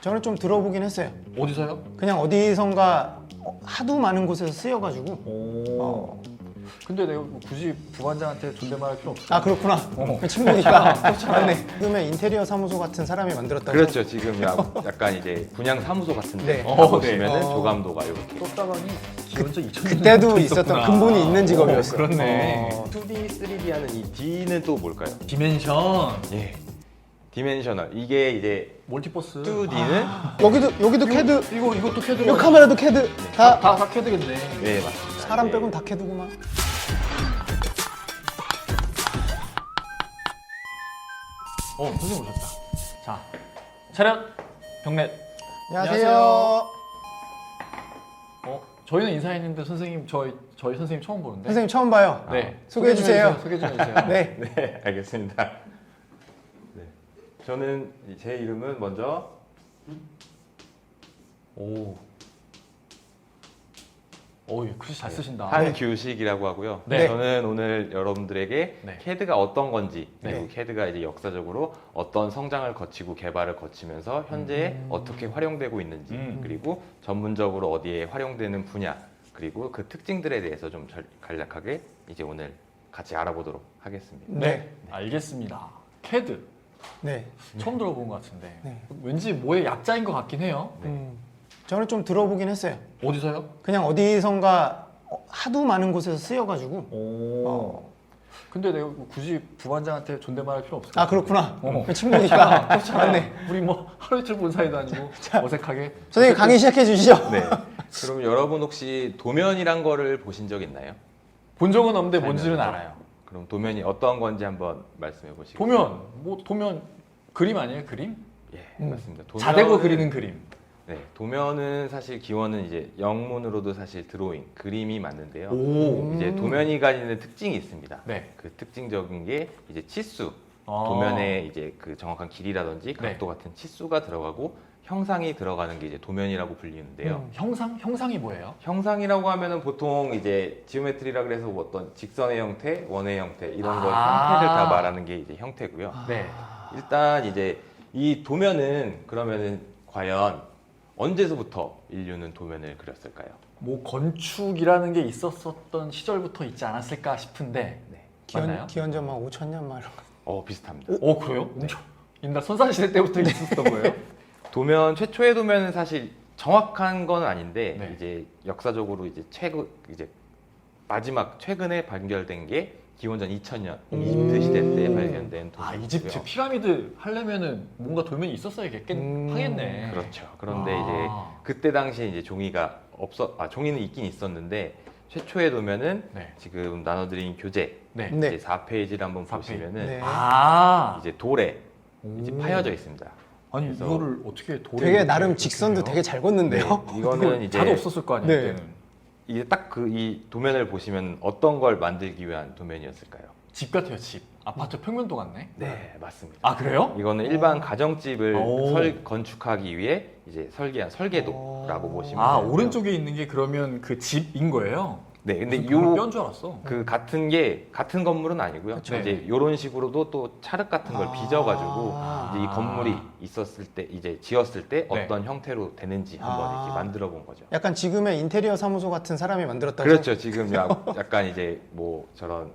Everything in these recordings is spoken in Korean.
저는 좀 들어보긴 했어요. 어디서요? 그냥 어디선가 하도 많은 곳에서 쓰여가지고. 오. 근데 내가 굳이 부반장한테 존댓말할 필요 없어. 아 그렇구나. 친구니까. 네. 지금의 인테리어 사무소 같은 사람이 만들었다고. 그렇죠. 지금 약간 이제 분양 사무소 같은데 네. 가보시면은 네. 조감도가 이렇게. 떴다방이 기원전 2000년 그때도 있었던 근본이 있는 직업이었어. 그렇네. 2D, 3D 하는 이 D는 또 뭘까요? 디멘션, 예. 디멘셔널. 이게 이제 멀티버스. 2D는 여기도 캐드. 이것도 캐드가. 이 카메라도 캐드. 다 다 캐드겠네. 네, 맞습니다. 사람 이제 빼곤 다 캐드구만. 선생님 오셨다. 자, 차렷, 경례. 안녕하세요. 저희는 인사했는데 선생님 저희 선생님 처음 보는데. 선생님 처음 봐요. 네. 소개해 주세요. 소개 좀 해주세요. 네. 네, 알겠습니다. 네. 저는 제 이름은 먼저 오. 글씨 잘 쓰신다. 한규식이라고 하고요. 네. 저는 오늘 여러분들에게 네. CAD가 어떤 건지, 그리고 네. CAD가 이제 역사적으로 어떤 성장을 거치고 개발을 거치면서 현재 어떻게 활용되고 있는지, 그리고 전문적으로 어디에 활용되는 분야, 그리고 그 특징들에 대해서 좀 간략하게 이제 오늘 같이 알아보도록 하겠습니다. 네. 알겠습니다. 캐드 네. 처음 들어본 것 같은데. 네. 왠지 뭐의 약자인 것 같긴 해요. 저는 좀 들어보긴 했어요. 어디서요? 그냥 어디선가 하도 많은 곳에서 쓰여가지고. 오. 근데 내가 굳이 부반장한테 존댓말할 필요 없을 것 아 같아. 그렇구나. 친구니까. 맞네. 우리 뭐 하루 이틀 본 사이도 아니고 어색하게. 선생님 강의 시작해 주시죠. 네. 그럼 여러분 혹시 도면이란 거를 보신 적 있나요? 본 적은 없는데 뭔지는 알아요. 그럼 도면이 어떤 건지 한번 말씀해 보시겠어요? 도면 그림 아니에요? 그림? 예, 맞습니다. 자대고 그리는 그림. 네, 도면은 사실 기원은 이제 영문으로도 사실 드로잉, 그림이 맞는데요. 오. 이제 도면이 가지는 특징이 있습니다. 네. 그 특징적인 게 이제 치수, 아. 도면의 이제 그 정확한 길이라든지 네. 각도 같은 치수가 들어가고 형상이 들어가는 게 이제 도면이라고 불리는데요. 형상이 뭐예요? 형상이라고 하면은 보통 이제 지오메트리라 그래서 뭐 어떤 직선의 형태, 원의 형태 이런 거 아. 형태를 다 말하는 게 이제 형태고요. 네. 일단 이제 이 도면은 그러면은 과연 언제서부터 인류는 도면을 그렸을까요? 뭐 건축이라는 게 있었었던 시절부터 있지 않았을까 싶은데. 네. 맞나요? 기원전 막 5천년 막 이런 거. 비슷합니다. 그래요? 엄청 옛날 선사시대 때부터 있었던 거예요? 도면 최초의 도면은 사실 정확한 건 아닌데 네. 이제 역사적으로 이제 마지막 최근에 발견된 게 기원전 2000년 이집트 시대 때 발견된 도면이고요. 이집트 피라미드 하려면은 뭔가 도면이 있었어야겠긴 하겠네. 그렇죠. 그런데 아. 이제 그때 당시에 이제 종이는 있긴 있었는데 최초의 도면은 네. 지금 나눠드린 교재 네. 네. 이제 4페이지를 한번 4페이지. 보시면은 네. 이제 돌에 이제 파여져 있습니다. 아니 그래서 이거를 어떻게 돌에 되게 이렇게 나름 직선도 그려요? 되게 잘 걷는데요. 이거는 이제 자도 없었을 거 아니에요. 네. 그때는. 이게 딱 이 도면을 보시면 어떤 걸 만들기 위한 도면이었을까요? 집 같아요. 집. 아파트 평면도 같네. 네, 맞습니다. 아 그래요? 이거는 일반 가정집을 오. 건축하기 위해 이제 설계한 설계도라고 보시면 아 되고요. 오른쪽에 있는 게 그러면 그 집인 거예요? 네, 근데 뼈인 줄 알았어. 그 같은 건물은 아니고요. 그쵸. 이제 이런 식으로도 또 찰흙 같은 걸 빚어가지고 아. 이제 이 건물이 있었을 때 이제 지었을 때 네. 어떤 형태로 되는지 한번 아. 이렇게 만들어 본 거죠. 약간 지금의 인테리어 사무소 같은 사람이 만들었다고. 그렇죠. 지금 약간 이제 뭐 저런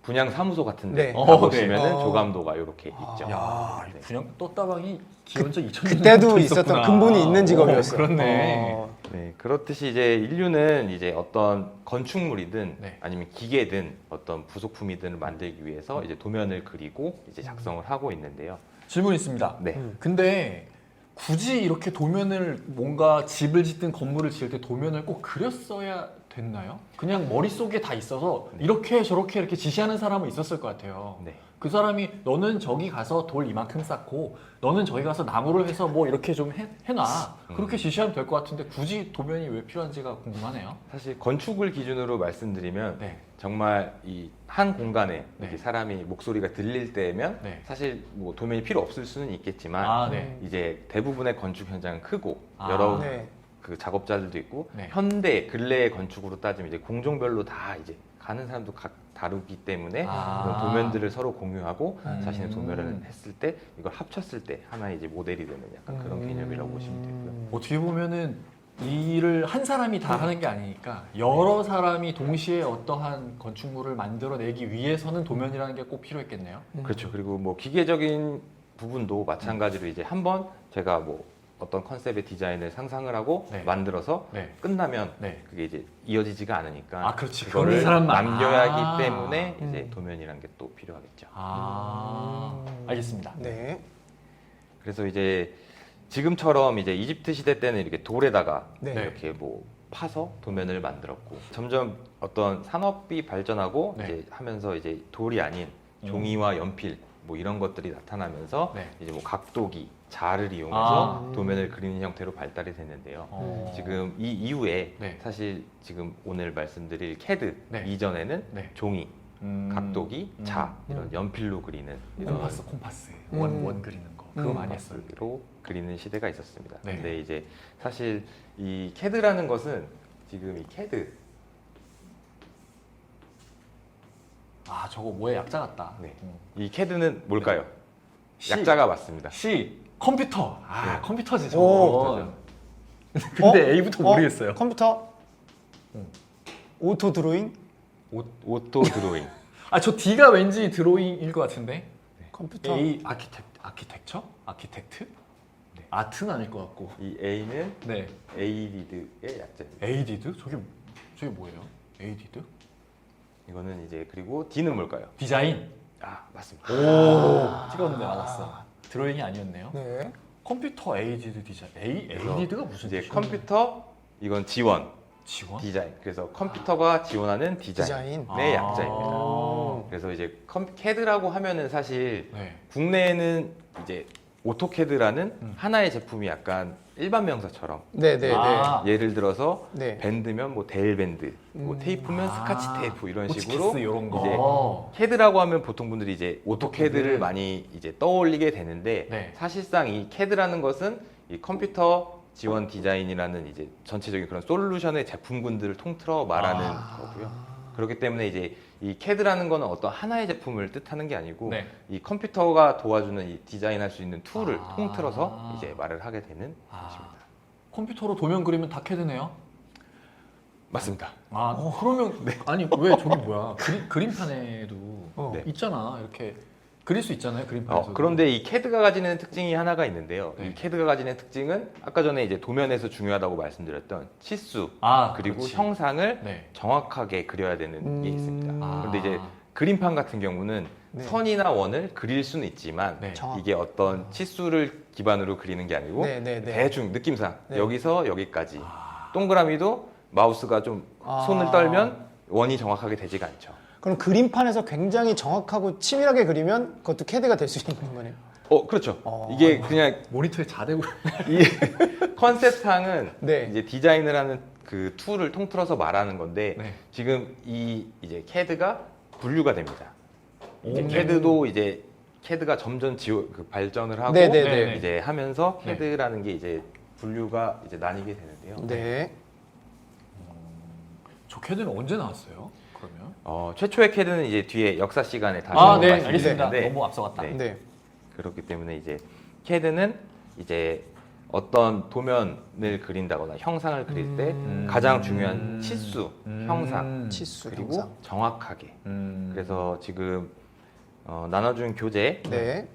분양 사무소 같은데 네. 가보시면은 네. 조감도가 이렇게 있죠. 야, 네. 분양 떴다방이 기원전 2000년 그때도 있었던 근본이 있는 직업이었어. 그렇네. 네, 그렇듯이 이제 인류는 이제 어떤 건축물이든 네. 아니면 기계든 어떤 부속품이든 만들기 위해서 이제 도면을 그리고 이제 작성을 하고 있는데요. 질문 있습니다. 네. 근데 굳이 이렇게 도면을 뭔가 집을 짓든 건물을 지을 때 도면을 꼭 그렸어야 됐나요? 그냥 머릿속에 다 있어서 이렇게 저렇게 이렇게 지시하는 사람은 있었을 것 같아요. 네. 그 사람이 너는 저기 가서 돌 이만큼 쌓고 너는 저기 가서 나무를 해서 뭐 이렇게 좀 해놔. 그렇게 지시하면 될 것 같은데 굳이 도면이 왜 필요한지가 궁금하네요. 사실 건축을 기준으로 말씀드리면 네. 정말 이 한 공간에 네. 이렇게 사람이 목소리가 들릴 때면 네. 사실 뭐 도면이 필요 없을 수는 있겠지만 아, 네. 이제 대부분의 건축 현장은 크고 아, 여러 네. 그 작업자들도 있고 네. 현대 근래의 건축으로 따지면 이제 공종별로 다 이제 가는 사람도 다 다루기 때문에 아. 그런 도면들을 서로 공유하고 자신의 음. 도면을 했을 때 이걸 합쳤을 때 하나의 이제 모델이 되는 약간 그런 개념이라고 보시면 되고요. 어떻게 보면은 이 일을 한 사람이 다 하는 게 아니니까 여러 사람이 동시에 어떠한 건축물을 만들어내기 위해서는 도면이라는 게 꼭 필요했겠네요. 그렇죠. 그리고 뭐 기계적인 부분도 마찬가지로 이제 한번 제가 뭐 어떤 컨셉의 디자인을 상상을 하고 네. 만들어서 네. 끝나면 네. 그게 이제 이어지지가 않으니까 아, 그렇지. 그거를 그런 사람만. 남겨야 아. 하기 때문에 이제 도면이라는 게 또 필요하겠죠. 알겠습니다. 네. 그래서 이제 지금처럼 이제 이집트 시대 때는 이렇게 돌에다가 네. 이렇게 뭐 파서 도면을 만들었고 점점 어떤 산업이 발전하고 네. 이제 하면서 이제 돌이 아닌 종이와 연필 뭐 이런 것들이 나타나면서 네. 이제 뭐 각도기, 자를 이용해서 아. 도면을 그리는 형태로 발달이 됐는데요. 지금 이 이후에 네. 사실 지금 오늘 말씀드릴 CAD 네. 이전에는 네. 종이, 각도기, 자 이런 연필로 그리는 이런 콤파스 원 그리는 거 그거 많이 했어요. 로 그리는 시대가 있었습니다. 네. 근데 이제 사실 이 CAD라는 것은 지금 이 CAD 아 저거 뭐의 약자 같다. 네. 이 CAD는 뭘까요? C. 약자가 맞습니다. C 컴퓨터. 아 네. 컴퓨터지 오. 저거. 근데 A부터 모르겠어요. 컴퓨터? 응. 오토 드로잉? 오토 드로잉. 아 저 D가 왠지 드로잉일 것 같은데. 컴퓨터? A 아키텍처? 아키텍트? 네. 아트는 아닐 것 같고. 이 A는 네. 에이디드의 약자입니다. 에이디드? 저게 뭐예요? 에이디드? 이거는 이제 그리고 D는 뭘까요? 디자인. 아 맞습니다. 오 찍었는데 나왔어. 드로잉이 아니었네요. 네. 컴퓨터 에이디드 디자인. 그래서 에이디드가 무슨 이제 뜻이에요? 컴퓨터 이건 지원, 지원? 디자인. 그래서 컴퓨터가 지원하는 디자인의 디자인. 약자입니다. 아. 그래서 이제 CAD라고 하면은 사실 네. 국내에는 이제 오토캐드라는 하나의 제품이 약간 일반 명사처럼 네네네. 아. 예를 들어서 네. 밴드면 뭐 데일밴드, 뭐 테이프면 스카치 테이프 이런 식으로 호치키스 이런 거. 이제 캐드라고 하면 보통 분들이 이제 오토캐드를 오토캐드. 많이 이제 떠올리게 되는데 네. 사실상 이 캐드라는 것은 이 컴퓨터 지원 디자인이라는 이제 전체적인 그런 솔루션의 제품군들을 통틀어 말하는 거고요. 그렇기 때문에 이제 이 CAD라는 거는 어떤 하나의 제품을 뜻하는 게 아니고 네. 이 컴퓨터가 도와주는 이 디자인할 수 있는 툴을 아. 통틀어서 이제 말을 하게 되는 것입니다. 컴퓨터로 도면 그리면 다 캐드네요. 맞습니다. 아 그러면 아니 왜 저기 뭐야 그림판에도 네. 있잖아 이렇게 그릴 수 있잖아요 그림판에서. 그런데 이 CAD가 가지는 특징이 하나가 있는데요. 네. 이 CAD가 가지는 특징은 아까 전에 이제 도면에서 중요하다고 말씀드렸던 치수 그리고 그렇지. 형상을 네. 정확하게 그려야 되는 게 있습니다. 아. 그런데 이제 그림판 같은 경우는 네. 선이나 원을 그릴 수는 있지만 네. 이게 어떤 치수를 기반으로 그리는 게 아니고 네네네. 대충 느낌상 네. 여기서 여기까지 동그라미도 마우스가 좀 손을 떨면 원이 정확하게 되지가 않죠. 그럼 그림판에서 굉장히 정확하고 치밀하게 그리면 그것도 캐드가 될 수 있는 거네요. 그렇죠. 어. 이게 그냥 모니터에 자대고 이 컨셉상은 네. 이제 디자인을 하는 그 툴을 통틀어서 말하는 건데 네. 지금 이 이제 CAD가 분류가 됩니다. 이제 오. CAD도 이제 CAD가 점점 발전을 하고 네네네. 이제 하면서 네. CAD라는 게 이제 분류가 이제 나뉘게 되는데요. 네. 저 캐드는 언제 나왔어요? 그러면? 최초의 CAD는 이제 뒤에 역사 시간에 다시 아, 한번 네, 말씀드릴 알겠습니다. 텐데 너무 앞서갔다. 네. 네. 그렇기 때문에 이제 CAD는 이제 어떤 도면을 그린다거나 형상을 그릴 때 가장 중요한 치수, 형상, 치수, 그리고 형상. 정확하게. 음. 그래서 지금 나눠준 교재 네.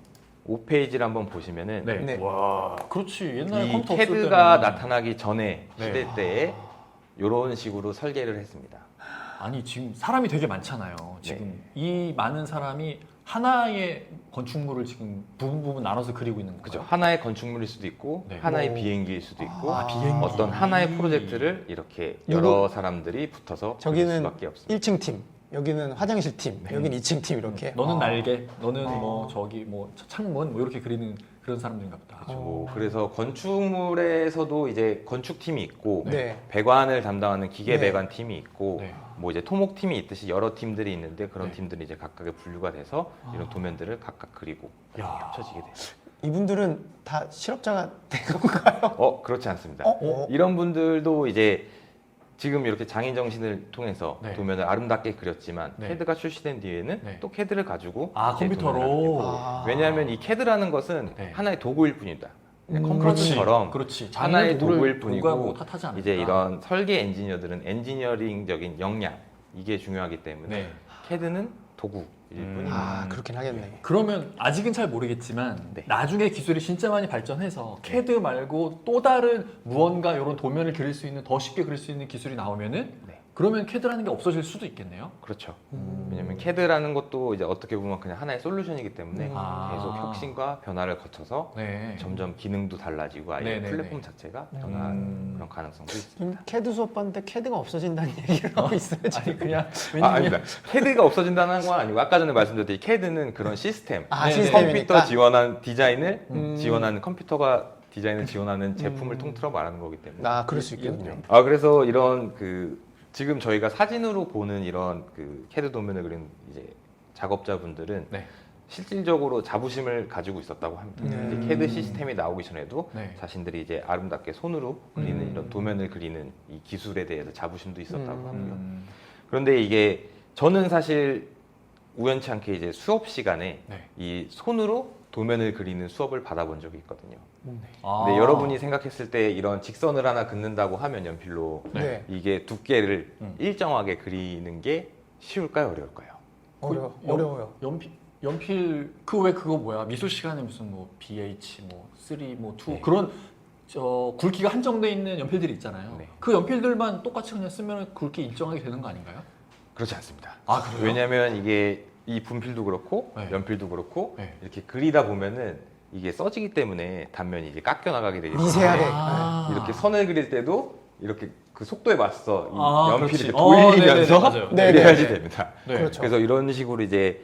5페이지를 한번 보시면은 네. 네. 와, 그렇지. 옛날에 이 컴퓨터 없을 CAD가 때는 나타나기 전에 네. 시대 때에 이런 식으로 설계를 했습니다. 아니 지금 사람이 되게 많잖아요. 지금 이 많은 사람이 하나의 건축물을 지금 부분 나눠서 그리고 있는 거죠. 그죠? 하나의 건축물일 수도 있고 네. 하나의 오. 비행기일 수도 있고 비행기. 어떤 하나의 프로젝트를 이렇게 여러 사람들이 붙어서 그릴 저기는 수밖에 없습니다. 1층 팀, 여기는 화장실 팀, 여기는 2층 팀 이렇게. 너는 날개, 너는 뭐 저기 뭐 창문 뭐 이렇게 그리는 그런 사람들인가 보다. 그래서 건축물에서도 이제 건축팀이 있고 네. 배관을 담당하는 기계 네. 배관 팀이 있고 네. 뭐 이제 토목팀이 있듯이 여러 팀들이 있는데 그런 네. 팀들이 이제 각각의 분류가 돼서 이런 도면들을 각각 그리고 야. 합쳐지게 돼요. 이분들은 다 실업자가 된 건가요? 그렇지 않습니다. 어? 이런 분들도 이제 지금 이렇게 장인 정신을 통해서 네. 도면을 아름답게 그렸지만 네. CAD가 출시된 뒤에는 네. 또 CAD를 가지고 아, 이제 컴퓨터로? 도면을 하게 됩니다. 아. 왜냐하면 이 CAD라는 것은 네. 하나의 도구일 뿐이다. 그냥 그렇지. 컴퓨터처럼 그렇지. 하나의 장인의 도구일 도구가 뿐이고 뭐 탓하지 않을까. 이제 이런 설계 엔지니어들은 엔지니어링적인 역량 이게 중요하기 때문에 네. CAD는 도구일 뿐입니다. 아 그렇긴 하겠네. 그러면 아직은 잘 모르겠지만 네. 나중에 기술이 진짜 많이 발전해서 CAD 말고 또 다른 무언가 이런 도면을 그릴 수 있는 더 쉽게 그릴 수 있는 기술이 나오면은 네. 그러면 CAD라는 게 없어질 수도 있겠네요. 그렇죠. 음. 왜냐하면 CAD라는 것도 이제 어떻게 보면 그냥 하나의 솔루션이기 때문에 아. 계속 혁신과 변화를 거쳐서 네. 점점 기능도 달라지고 아예 네네네. 플랫폼 자체가 변화하는 그런 가능성도 있습니다. CAD 수업 받는데 CAD가 없어진다는 얘기를 하고 있어요 지금. 아니 그냥 아닙니다. CAD가 없어진다는 건 아니고 아까 전에 말씀드렸듯이 CAD는 그런 시스템, 아 네, 시스템이니까. 컴퓨터 지원한 디자인을 음. 지원하는 컴퓨터가 디자인을 지원하는 제품을 통틀어 말하는 거기 때문에. 아 그럴 수 있겠네요. 그래서 이런 지금 저희가 사진으로 보는 이런 CAD 도면을 그린 이제 작업자분들은 네. 실질적으로 자부심을 가지고 있었다고 합니다. 음. 이제 CAD 시스템이 나오기 전에도 네. 자신들이 이제 아름답게 손으로 그리는 이런 도면을 그리는 이 기술에 대해서 자부심도 있었다고 하고요. 그런데 이게 저는 사실 우연치 않게 이제 수업 시간에 네. 이 손으로 도면을 그리는 수업을 받아본 적이 있거든요. 아. 근데 여러분이 생각했을 때 이런 직선을 하나 긋는다고 하면 연필로 네. 이게 두께를 음. 일정하게 그리는 게 쉬울까요, 어려울까요? 어려워요. 연필 그 왜 그거 뭐야 미술 시간에 무슨 뭐 BH 뭐 3 뭐 2 네. 그런 굵기가 한정돼 있는 연필들이 있잖아요. 네. 그 연필들만 똑같이 그냥 쓰면 굵기 일정하게 되는 거 아닌가요? 그렇지 않습니다. 아 그래요? 왜냐하면 이게 이 분필도 그렇고 네. 연필도 그렇고 네. 이렇게 그리다 보면은 이게 써지기 때문에 단면이 이제 깎여 나가게 되기 때문에 미세하게. 아. 이렇게 선을 그릴 때도 이렇게 그 속도에 맞서 이 아, 연필이 그렇지. 이렇게 돌리면서 네네네, 맞아요. 네, 그려야지 네. 됩니다. 네. 그렇죠. 그래서 이런 식으로 이제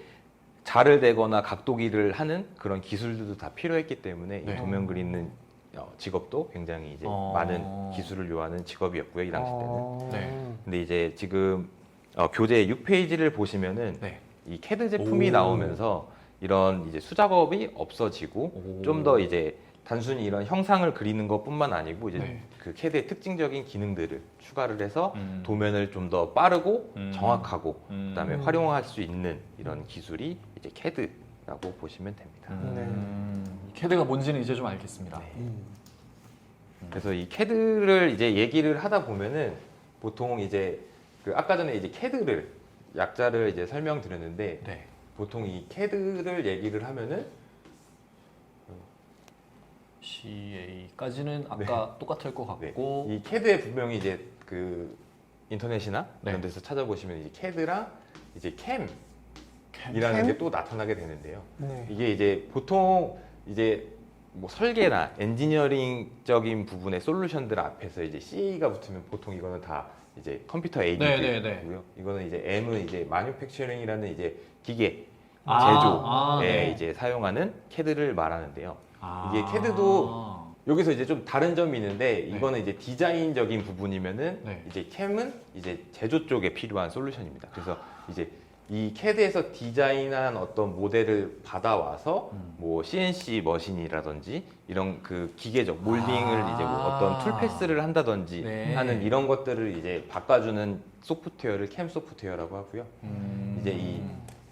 자를 대거나 각도기를 하는 그런 기술들도 다 필요했기 때문에 네. 이 도면 그리는 직업도 굉장히 이제 어. 많은 기술을 요하는 직업이었고요, 이 당시 때는. 네. 근데 이제 지금 교재 6페이지를 보시면은 네. 이 CAD 제품이 오. 나오면서 이런 이제 수작업이 없어지고 오. 좀 더 이제 단순히 이런 형상을 그리는 것뿐만 아니고 이제 네. 그 CAD의 특징적인 기능들을 추가를 해서 음. 도면을 좀 더 빠르고 음. 정확하고 그다음에 음. 활용할 수 있는 이런 기술이 이제 CAD라고 보시면 됩니다. CAD가 뭔지는 이제 좀 알겠습니다. 네. 음. 그래서 이 CAD를 이제 얘기를 하다 보면은 보통 이제 아까 전에 이제 CAD를 약자를 이제 설명드렸는데 네. 보통 이 CAD를 얘기를 하면은 CA까지는 아까 똑같을 것 네, 같고 이 CAD에 분명히 이제 인터넷이나 네. 이런 데서 찾아보시면 이제 CAD랑 이제 CAM이라는 캠? 게 또 나타나게 되는데요. 네. 이게 이제 보통 이제 뭐 설계나 엔지니어링적인 부분의 솔루션들 앞에서 이제 CA가 붙으면 보통 이거는 다 이제 컴퓨터 네네네. 에이드고요. 이거는 이제 M은 이제 마뉴팩처링이라는 이제 기계 아, 제조에 네. 이제 사용하는 CAD를 말하는데요. 아. 이게 CAD도 여기서 이제 좀 다른 점이 있는데 네. 이거는 이제 디자인적인 부분이면은 네. 이제 CAM은 이제 제조 쪽에 필요한 솔루션입니다. 그래서 이제 이 CAD에서 디자인한 어떤 모델을 받아와서 뭐 CNC 머신이라든지 이런 그 기계적 몰딩을 이제 뭐 어떤 툴 패스를 한다든지 네. 하는 이런 것들을 이제 바꿔주는 소프트웨어를 CAM 소프트웨어라고 하고요. 이제 이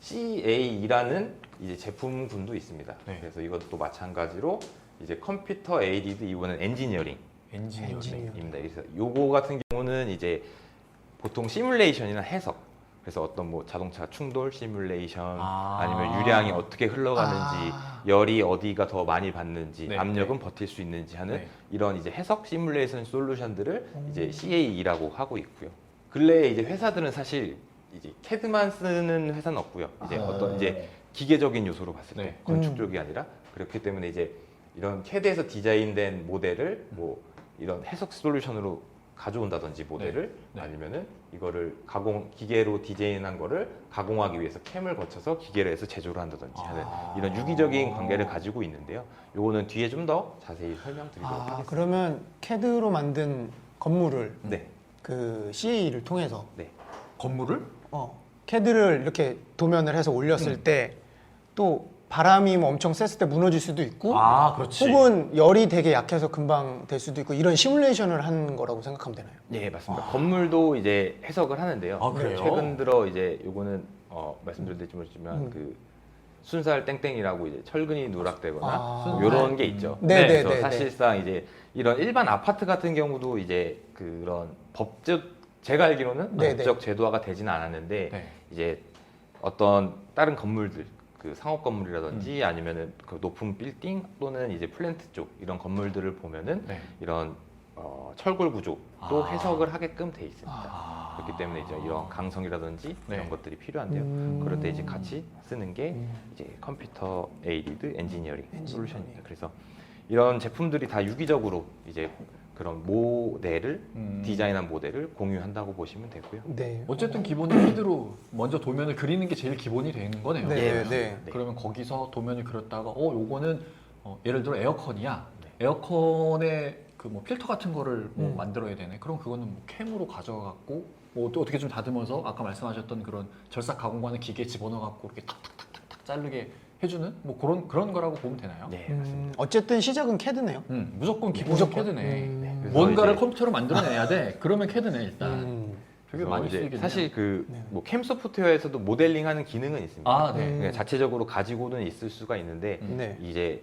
CA라는 이제 제품군도 있습니다. 네. 그래서 이것도 마찬가지로 이제 컴퓨터 에이디드 이거는 엔지니어링 엔지니어링. 엔지니어. 입니다. 그래서 요거 같은 경우는 이제 보통 시뮬레이션이나 해석. 그래서 어떤 뭐 자동차 충돌 시뮬레이션 아. 아니면 유량이 어떻게 흘러가는지 열이 어디가 더 많이 받는지 네, 압력은 버틸 수 있는지 하는 네. 이런 이제 해석 시뮬레이션 솔루션들을 이제 CAE라고 하고 있고요. 근래에 이제 회사들은 사실 이제 CAD만 쓰는 회사는 없고요. 이제 어떤 이제 기계적인 요소로 봤을 때 네. 건축 쪽이 아니라 그렇기 때문에 이제 이런 CAD에서 디자인된 모델을 뭐 이런 해석 솔루션으로 가져온다든지 모델을 네. 아니면은 이거를 기계로 디자인한 거를 가공하기 위해서 캠을 거쳐서 기계로 해서 제조를 한다든지 하는 이런 유기적인 관계를 가지고 있는데요. 요거는 뒤에 좀 더 자세히 설명드리도록 하겠습니다. 그러면 CAD로 만든 건물을 네. 그 CA를 통해서 건물을? CAD를 이렇게 도면을 해서 올렸을 때 또 바람이 뭐 엄청 셌을 때 무너질 수도 있고 아, 그렇지. 혹은 열이 되게 약해서 금방 될 수도 있고 이런 시뮬레이션을 한 거라고 생각하면 되나요? 네, 맞습니다. 건물도 이제 해석을 하는데요. 아, 그래요? 최근 들어 이제 요거는 말씀드릴지 모르지만 그 순살 땡땡이라고 이제 철근이 누락되거나 아. 이런 게 있죠. 네, 그래서 네, 네, 사실상 이제 이런 일반 아파트 같은 경우도 이제 그런 법적 제가 알기로는 네, 법적 제도화가 되지는 않았는데 네. 이제 어떤 다른 건물들 그 상업 건물이라든지 아니면은 그 높은 빌딩 또는 이제 플랜트 쪽 이런 건물들을 보면은 네. 이런 철골 구조도 아. 해석을 하게끔 돼 있습니다. 아. 그렇기 때문에 이제 이런 강성이라든지 네. 이런 것들이 필요한데요. 그럴 때 이제 같이 쓰는 게 이제 컴퓨터 에이디드 엔지니어링 솔루션입니다. 그래서 이런 제품들이 다 유기적으로 이제 그런 모델을 디자인한 모델을 공유한다고 보시면 되고요. 네. 어쨌든 기본은 캐드로 먼저 도면을 그리는 게 제일 기본이 되는 거네요. 네, 예, 네. 그러면 거기서 도면을 그렸다가 요거는 예를 들어 에어컨이야. 네. 에어컨에 그 뭐 필터 같은 거를 뭐 음. 만들어야 되네. 그럼 그거는 뭐 캠으로 가져갖고 뭐 또 어떻게 좀 다듬어서 아까 말씀하셨던 그런 절삭 가공하는 기계에 집어넣어갖고 이렇게 탁탁탁탁 자르게 해주는 뭐 그런 거라고 보면 되나요? 네, 맞습니다. 어쨌든 시작은 캐드네요. 무조건 기본 무조건. 캐드네. 그래서 뭔가를 이제 컴퓨터로 만들어내야 돼. 그러면 캐드네 일단. 되게 그래서 많이 이제 쓰이겠네요. 사실 그 네. 뭐 캠 소프트웨어에서도 모델링하는 기능은 있습니다. 아, 네. 그냥 자체적으로 가지고는 있을 수가 있는데 네. 이제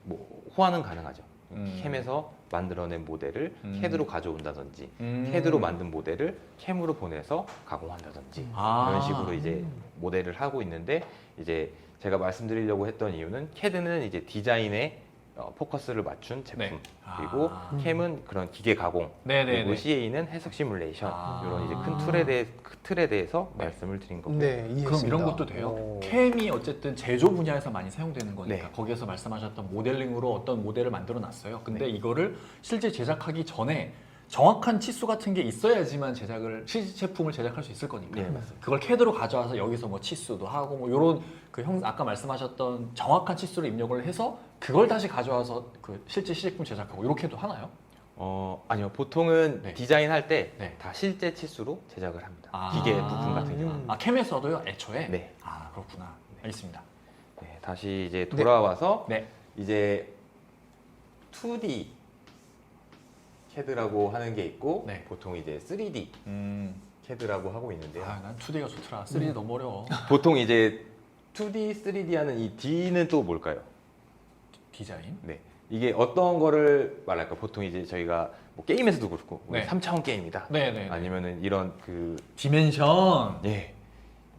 뭐 호환은 가능하죠. 음. 캠에서 만들어낸 모델을 음. 캐드로 가져온다든지 캐드로 만든 모델을 캠으로 보내서 가공한다든지 아. 이런 식으로 이제 모델을 하고 있는데 이제 제가 말씀드리려고 했던 이유는 캐드는 이제 디자인에 포커스를 맞춘 제품 네. 그리고 아. 캠은 그런 기계 가공 네네네. 그리고 CA는 해석 시뮬레이션 아. 이런 이제 큰 틀에 대해서 말씀을 드린 거고요. 네, 이해했습니다. 그럼 이런 것도 돼요? 오. 캠이 어쨌든 제조 분야에서 많이 사용되는 거니까 네. 거기에서 말씀하셨던 모델링으로 어떤 모델을 만들어 놨어요. 근데 네. 이거를 실제 제작하기 전에 정확한 치수 같은 게 있어야지만 실제 제품을 제작할 수 있을 거니까 네, 맞습니다. 그걸 캐드로 가져와서 여기서 뭐 치수도 하고 뭐 이런 그 아까 말씀하셨던 정확한 치수를 입력을 해서 그걸 다시 가져와서 그 실제 시제품 제작하고 이렇게도 하나요? 아니요. 보통은 네. 디자인할 때 다 네. 실제 치수로 제작을 합니다. 아. 기계 부품 같은 경우는. 아 캠에서도요 애초에? 네. 아 그렇구나. 알겠습니다. 네, 다시 이제 돌아와서 네. 이제 2D CAD라고 하는 게 있고 네. 보통 이제 3D CAD라고 하고 있는데요. 난 2D가 좋더라. 3D 너무 어려워. 보통 이제 2D, 3D 하는 이 D는 또 뭘까요? 디자인? 네. 이게 어떤 거를 말할까? 보통 이제 저희가 뭐 게임에서도 그렇고 네. 3차원 게임이다. 네네. 아니면은 이런 그 디멘션. 예.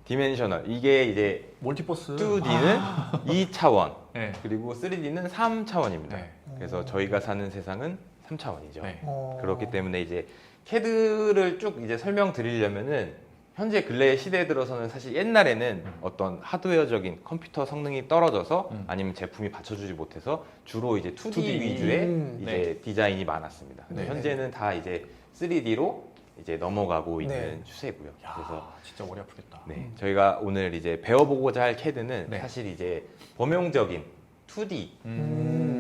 디멘셔널. 이게 이제 멀티버스. 2D는 2차원, 네. 그리고 3D는 3차원입니다. 네. 그래서 저희가 사는 세상은 3차원이죠. 네. 그렇기 때문에 이제 CAD를 쭉 이제 설명드리려면은 현재 근래 시대에 들어서는 사실 옛날에는 어떤 하드웨어적인 컴퓨터 성능이 떨어져서 아니면 제품이 받쳐주지 못해서 주로 이제 2D, 2D. 위주의 이제 네. 디자인이 많았습니다. 근데 네. 현재는 다 이제 3D로 이제 넘어가고 있는 네. 추세고요. 야, 그래서 진짜 머리 아프겠다. 네, 저희가 오늘 이제 배워보고자 할 CAD는 네. 사실 이제 범용적인 2D,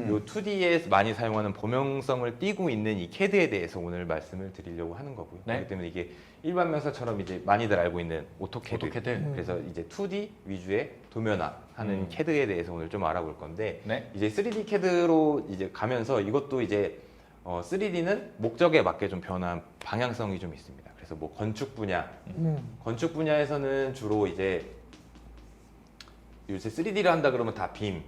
요 2D에 많이 사용하는 범용성을 띠고 있는 이 CAD에 대해서 오늘 말씀을 드리려고 하는 거고요. 네. 그렇기 때문에 이게 일반 명사처럼 이제 많이들 알고 있는 오토캐드. 오토캐드. 그래서 이제 2D 위주의 도면화하는 음. CAD에 대해서 오늘 좀 알아볼 건데 네. 이제 3D CAD로 이제 가면서 이것도 이제 3D는 목적에 맞게 좀 변한 방향성이 좀 있습니다. 그래서 뭐 건축 분야, 건축 분야에서는 주로 이제 요새 3D를 한다 그러면 다 빔을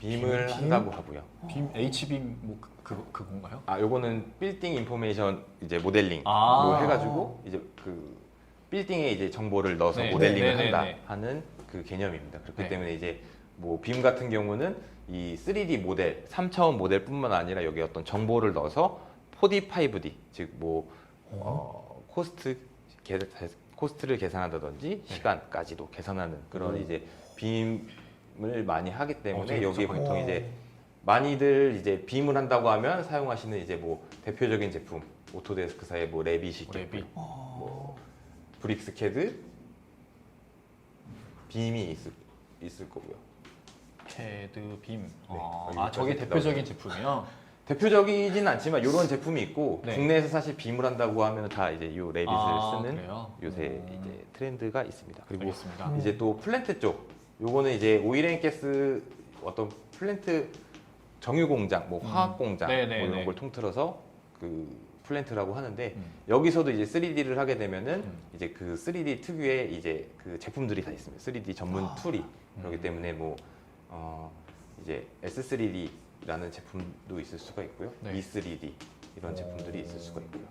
빔? 한다고 하고요. 빔 H빔 뭐 그건가요? 아, 요거는 빌딩 인포메이션 이제 모델링 아. 로 해가지고 이제 그 빌딩에 이제 정보를 넣어서 네. 모델링을 네, 네, 한다 네. 하는 그 개념입니다. 그렇기 네. 때문에 이제 뭐 빔 같은 경우는 이 3D 모델, 3차원 모델뿐만 아니라 여기 어떤 정보를 넣어서 4D, 5D 즉 뭐 코스트를 계산한다든지 시간까지도 계산하는 그런 이제 빔을 많이 하기 때문에 되게 여기에 복잡하겠다. 보통 이제 많이들 이제 빔을 한다고 하면 사용하시는 이제 뭐 대표적인 제품 오토데스크사의 뭐 레빗이 레빗. 있겠고요. 뭐 브릭스 캐드 빔이 있을 거고요. 캐드 빔. 여기 저게 이렇게 대표적인 제품이요. 대표적이진 않지만 이런 제품이 있고 네. 국내에서 사실 빔을 한다고 하면 다 이제 요 레빗을 쓰는 그래요? 요새 이제 트렌드가 있습니다. 그리고 알겠습니다. 이제 또 플랜트 쪽 요거는 이제 오일앤가스 어떤 플랜트 정유 공장, 뭐 화학 공장 뭐 네네네. 이런 걸 통틀어서 그 플랜트라고 하는데 여기서도 이제 3D를 하게 되면은 이제 그 3D 특유의 이제 그 제품들이 다 있습니다. 3D 전문 툴이 그렇기 때문에 뭐 이제 S3D라는 제품도 있을 수가 있고요. 네. E3D 이런 제품들이 있을 수가 있고요.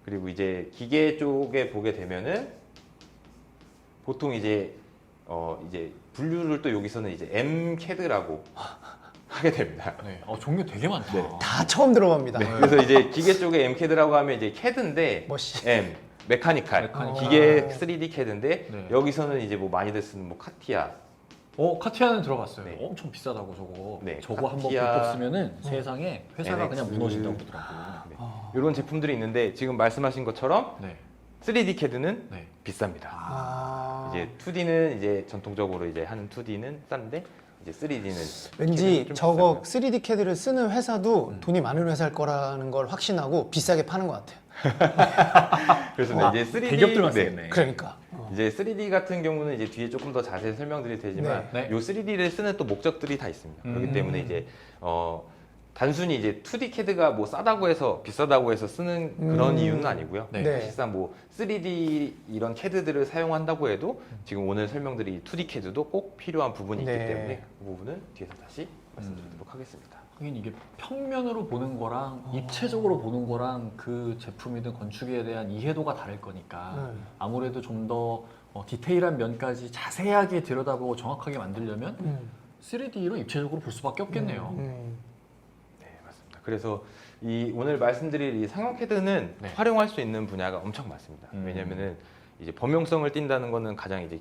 그리고 이제 기계 쪽에 보게 되면은 보통 이제 분류를 또 여기서는 이제 MCAD라고 하게 됩니다. 네. 종류 되게 많다. 다 처음 들어봅니다. 그래서 이제 기계 쪽에 MCAD라고 하면 이제 CAD인데 멋있. M 메카니칼 메카니칼. 기계 3D CAD인데 네. 여기서는 이제 뭐 많이들 쓰는 뭐 카티아 카티아는 들어봤어요. 네. 엄청 비싸다고 저거. 네, 저거 한번 카티아. 불법 쓰면은 세상에 회사가 NX. 그냥 무너진다고 그러더라고요. 네. 이런 제품들이 있는데 지금 말씀하신 것처럼 네. 3D CAD는 네. 비쌉니다. 이제 2D는 이제 전통적으로 이제 하는 2D는 싼데 이제 3D는 왠지 저거 3D CAD를 쓰는 회사도 돈이 많은 회사일 거라는 걸 확신하고 비싸게 파는 것 같아요. 그래서 이제 3D 대기업들만 쓰겠네. 그러니까. 이제 3D 같은 경우는 이제 뒤에 조금 더 자세히 설명드릴 테지만 네. 네. 요 3D를 쓰는 또 목적들이 다 있습니다. 그렇기 때문에 이제 단순히 이제 2D CAD가 뭐 싸다고 해서 비싸다고 해서 쓰는 그런 이유는 아니고요. 네. 네. 사실상 뭐 3D 이런 CAD들을 사용한다고 해도 지금 오늘 설명드린 2D CAD도 꼭 필요한 부분이 있기 네. 때문에 그 부분은 뒤에서 다시 말씀드리도록 하겠습니다. 하긴 이게 평면으로 보는 거랑 입체적으로 보는 거랑 그 제품이든 건축에 대한 이해도가 다를 거니까 아무래도 좀 더 디테일한 면까지 자세하게 들여다보고 정확하게 만들려면 3D로 입체적으로 볼 수밖에 없겠네요. 네, 맞습니다. 그래서 이 오늘 말씀드릴 이 상용 CAD는 네. 활용할 수 있는 분야가 엄청 많습니다. 왜냐면은 이제 범용성을 띈다는 거는 가장 이제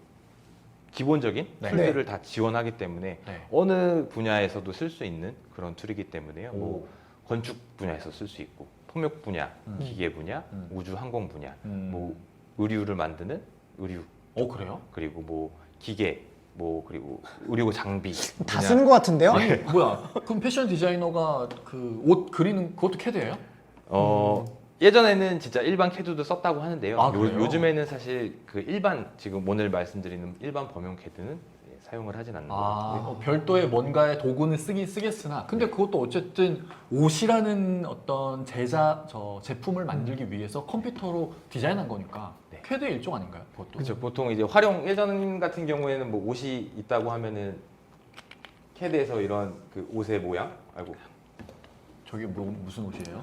기본적인 네. 툴들을 다 지원하기 때문에 네. 어느 분야에서도 쓸 수 있는 그런 툴이기 때문에요. 뭐 건축 분야에서 쓸 수 있고 통역 분야, 기계 분야, 우주 항공 분야, 뭐 의류를 만드는 의류, 그래요? 그리고 뭐 기계, 뭐 그리고 의료 장비 다 분야. 쓰는 것 같은데요? 아니 뭐야? 그럼 패션 디자이너가 그 옷 그리는 그것도 CAD예요? 예전에는 진짜 일반 CAD도 썼다고 하는데요. 아, 그래요? 요즘에는 사실 그 일반 지금 오늘 말씀드리는 일반 범용 CAD는 사용을 하진 않는 것 같고요. 별도의 뭔가의 도구는 쓰겠으나 근데 그것도 어쨌든 옷이라는 어떤 제품을 만들기 위해서 컴퓨터로 디자인한 거니까 네. CAD의 일종 아닌가요? 그것도? 그렇죠. 보통 이제 예전 같은 경우에는 뭐 옷이 있다고 하면은 CAD에서 이런 그 옷의 모양, 저게 무슨 옷이에요?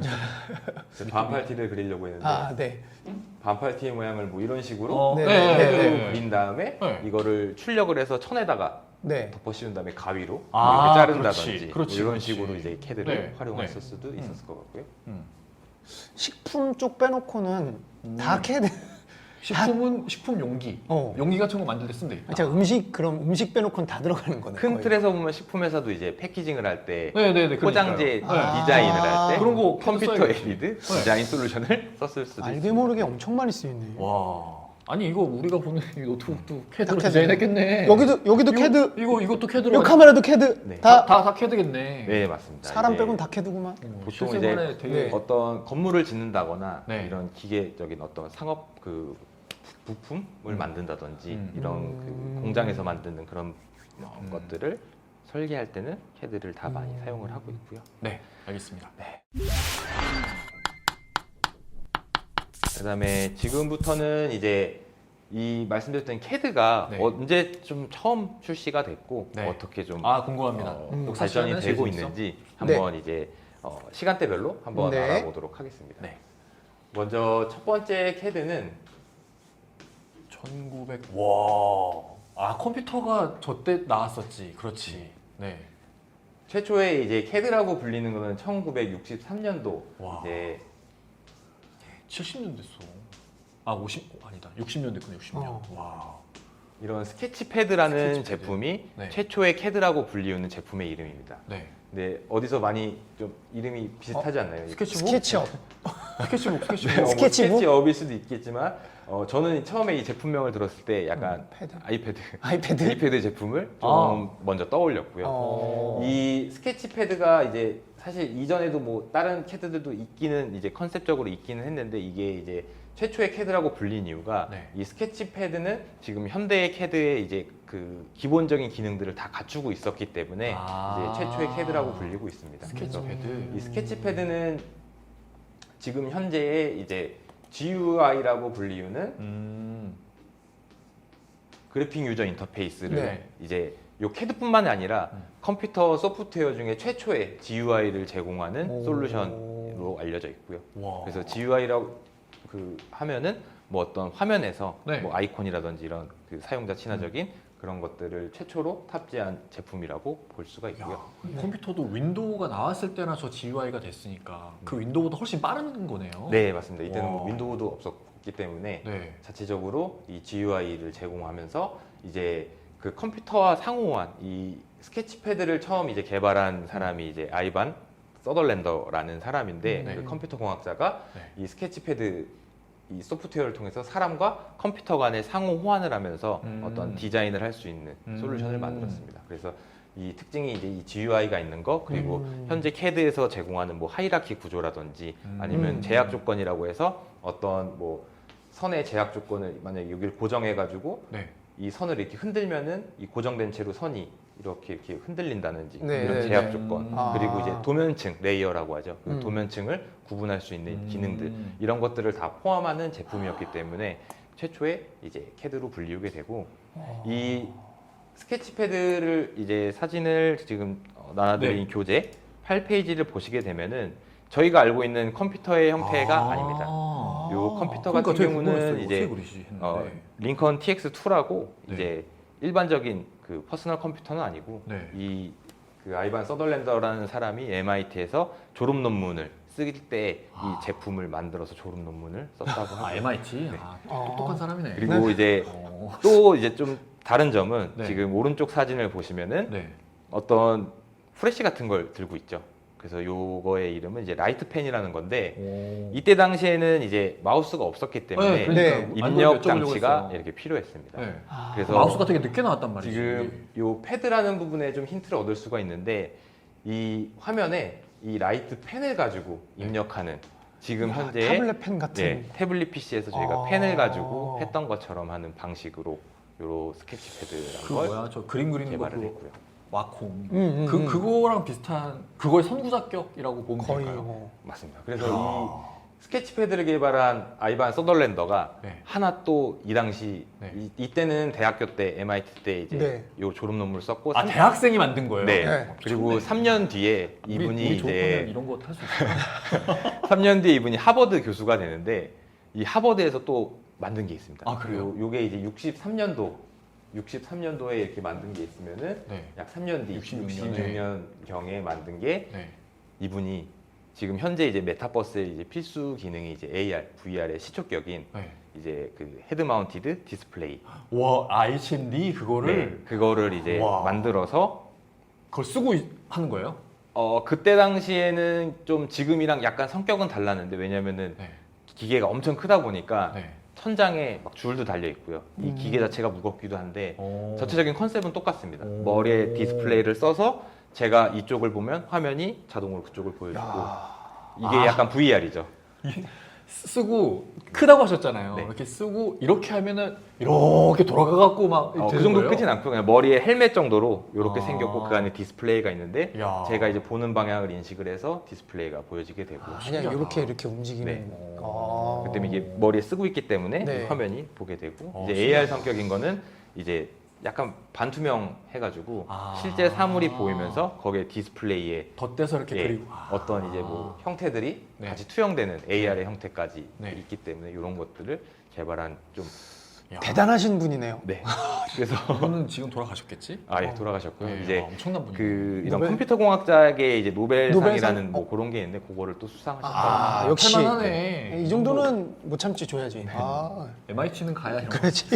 반팔티를 그리려고 했는데 네. 반팔티의 모양을 뭐 이런 식으로 네. 그린 다음에 네. 이거를 출력을 해서 천에다가 네. 덮어 씌운 다음에 가위로 아, 이렇게 자른다든지 그렇지, 이런 그렇지. 식으로 이제 CAD를 네, 활용했을 수도 있었을 것 같고요. 식품 쪽 빼놓고는 다 CAD. 식품 용기. 어. 용기 같은 거 만들 때 쓰면 되겠다. 제가 음식 빼놓고는 다 들어가는 거네. 큰 거의. 틀에서 보면 식품회사도 이제 패키징을 할 때 네네네. 포장재 그러니까요. 디자인을 할 때 그런 거 컴퓨터 써야겠지. 에이드 디자인 솔루션을 썼을 수도 알게 있습니다. 모르게 엄청 많이 쓰이네. 와. 아니 이거 우리가 보는 이 노트북도 CAD로 다 디자인했겠네. 여기도 CAD. 이것도 CAD로. 이 카메라도 CAD. 네. 다 CAD겠네. 네, 맞습니다. 사람 이제 빼고는 다 CAD구만. 보통 실생활에 이제 되게 네. 어떤 건물을 짓는다거나 네. 이런 기계적인 어떤 상업 그 부품을 만든다든지 이런 그 공장에서 만드는 그런 것들을 설계할 때는 CAD를 다 많이 사용을 하고 있고요. 네, 알겠습니다. 그다음에 지금부터는 이제 이 말씀드렸던 CAD가 네. 언제 좀 처음 출시가 됐고 네. 어떻게 좀 궁금합니다. 발전이 되고 있는지 한번 이제 시간대별로 한번 네. 알아보도록 하겠습니다. 네. 먼저 첫 번째 CAD는 1900. 와. 컴퓨터가 저 때 나왔었지. 그렇지. 네. 최초의 이제 CAD라고 불리는 거는 1963년도 와. 이제 70년 됐어. 아니다. 60년 됐구나. 60년. 와. 이런 스케치패드라는 스케치패드. 제품이 네. 최초의 CAD라고 불리우는 제품의 이름입니다. 네. 근데 어디서 많이 좀 이름이 비슷하지 않나요? 스케치북? 스케치업. 스케치북. 스케치북? 스케치업일 수도 있겠지만 저는 처음에 이 제품명을 들었을 때 약간 패드. 아이패드 제품을 좀 먼저 떠올렸고요. 이 스케치패드가 이제 사실 이전에도 뭐 다른 캐드들도 있기는 이제 컨셉적으로 있기는 했는데 이게 이제 최초의 캐드라고 불린 이유가 네. 이 스케치패드는 지금 현대의 캐드의 이제 그 기본적인 기능들을 다 갖추고 있었기 때문에 이제 최초의 캐드라고 불리고 있습니다. 스케치패드. 이 스케치패드는 지금 현재의 이제 GUI라고 불리우는 그래픽 유저 인터페이스를 네. 이제 요 캐드뿐만이 아니라 컴퓨터 소프트웨어 중에 최초의 GUI를 제공하는 솔루션으로 알려져 있고요. 와. 그래서 GUI라고 하면은 뭐 어떤 화면에서 네. 뭐 아이콘이라든지 이런 그 사용자 친화적인 그런 것들을 최초로 탑재한 제품이라고 볼 수가 있고요. 컴퓨터도 윈도우가 나왔을 때나 저 GUI가 됐으니까 그 윈도우보다 훨씬 빠른 거네요. 네, 맞습니다. 이때는 와. 뭐 윈도우도 없었기 때문에 네. 자체적으로 이 GUI를 제공하면서 이제 그 컴퓨터와 상호한 이 스케치패드를 처음 이제 개발한 사람이 이제 아이반 서덜랜더라는 사람인데 네. 그 컴퓨터 공학자가 네. 이 스케치패드 이 소프트웨어를 통해서 사람과 컴퓨터 간의 상호 호환을 하면서 어떤 디자인을 할 수 있는 솔루션을 만들었습니다. 그래서 이 특징이 이제 이 GUI가 있는 거 그리고 현재 CAD에서 제공하는 뭐 하이라키 구조라든지 아니면 제약 조건이라고 해서 어떤 뭐 선의 제약 조건을 만약에 여기를 고정해 가지고 네. 이 선을 이렇게 흔들면은 이 고정된 채로 선이 이렇게 흔들린다든지 네, 이런 네, 제약 네. 조건 아. 그리고 이제 도면층 레이어라고 하죠. 그 도면층을 구분할 수 있는 기능들 이런 것들을 다 포함하는 제품이었기 때문에 최초의 이제 CAD로 불리우게 되고 이 스케치패드를 이제 사진을 지금 나눠드린 네. 교재 8페이지를 보시게 되면은 저희가 알고 있는 컴퓨터의 형태가 아닙니다. 요 컴퓨터 그러니까 같은 되게 경우는 궁금했어요. 이제 어떻게 그리시 했는데. 링컨 TX2라고 네. 이제 일반적인 그 퍼스널 컴퓨터는 아니고 네. 이 그 아이반 서덜랜더라는 사람이 MIT에서 졸업 논문을 쓸 때 이 제품을 만들어서 졸업 논문을 썼다고 하고 MIT. 네. 똑똑한 사람이네. 그리고 이제 어. 또 이제 좀 다른 점은 네. 지금 오른쪽 사진을 보시면은 네. 어떤 프레시 같은 걸 들고 있죠. 그래서 요거의 이름은 이제 라이트 펜이라는 건데 오. 이때 당시에는 이제 마우스가 없었기 때문에 네. 입력 여쭤보려고 장치가 했어요. 이렇게 필요했습니다. 네. 그래서 마우스가 되게 늦게 나왔단 말이지. 지금 요 패드라는 부분에 좀 힌트를 얻을 수가 있는데 이 화면에 이 라이트 펜을 가지고 입력하는 지금 현재 타블렛 펜 같은. 네, 태블릿 PC에서 저희가 아. 펜을 가지고 했던 것처럼 하는 방식으로 요 스케치 패드라는 그 걸 뭐야 저 그림 그리는 거 개발을 그거 했고요. 와콤. 그거랑 비슷한 그거의 선구자격이라고 보면 거의 될까요? 뭐. 맞습니다. 그래서 이 스케치 패드를 개발한 아이반 서덜랜더가 네. 하나 또 이 당시 네. 이때는 대학교 때 MIT 때 이제 네. 요 졸업 논문을 썼고 아 대학생이 만든 거예요? 네. 네. 그리고 3년 뒤에 이분이 우리 이제 이런 거 탈 수 있어요? 3년 뒤에 이분이 하버드 교수가 되는데 이 하버드에서 또 만든 게 있습니다. 아, 그래요? 요게 이제 63년도에 이렇게 만든 게 있으면은 네. 약 3년 뒤 66 66년 경에 만든 게 네. 이분이 지금 현재 이제 메타버스의 이제 필수 기능이 이제 AR, VR의 시초격인 네. 이제 그 헤드 마운티드 디스플레이. 와 HMD 그거를 네, 그거를 이제 와. 만들어서 그걸 쓰고 하는 거예요? 그때 당시에는 좀 지금이랑 약간 성격은 달랐는데 왜냐면은 네. 기계가 엄청 크다 보니까 네. 천장에 막 줄도 달려 있고요. 이 기계 자체가 무겁기도 한데 오. 전체적인 컨셉은 똑같습니다. 오. 머리에 디스플레이를 써서 제가 이쪽을 보면 화면이 자동으로 그쪽을 보여주고 이게 약간 VR이죠. 쓰고 크다고 하셨잖아요. 네. 이렇게 쓰고 이렇게 하면은 이렇게 돌아가 갖고 막 그 되는 정도 거예요? 크진 않고 그냥 머리에 헬멧 정도로 이렇게 아. 생겼고 그 안에 디스플레이가 있는데 야. 제가 이제 보는 방향을 인식을 해서 디스플레이가 보여지게 되고 그냥 신기하다. 이렇게 움직이는. 네. 아. 그때문에 이게 머리에 쓰고 있기 때문에 네. 이 화면이 보게 되고 이제 신기하다. AR 성격인 거는 이제 약간 반투명 해가지고 아. 실제 사물이 보이면서 거기에 디스플레이에 덧대서 이렇게 예, 그리고 어떤 이제 뭐 형태들이 네. 같이 투영되는 AR의 형태까지 네. 있기 때문에 이런 것들을 개발한 좀 야, 대단하신 분이네요. 네. 그래서 이분은 지금 돌아가셨겠지? 아예 돌아가셨고요. 네, 이제 엄청난 분이에요. 그 이런 노벨? 컴퓨터 공학자계 이제 노벨상이라는 노벨상? 뭐 그런 게 있는데 그거를 또 수상하셨다. 아, 역시. 할만하네. 이 정도는 못 참지 줘야지. 아, MIT는 가야 이런 거. 그렇지.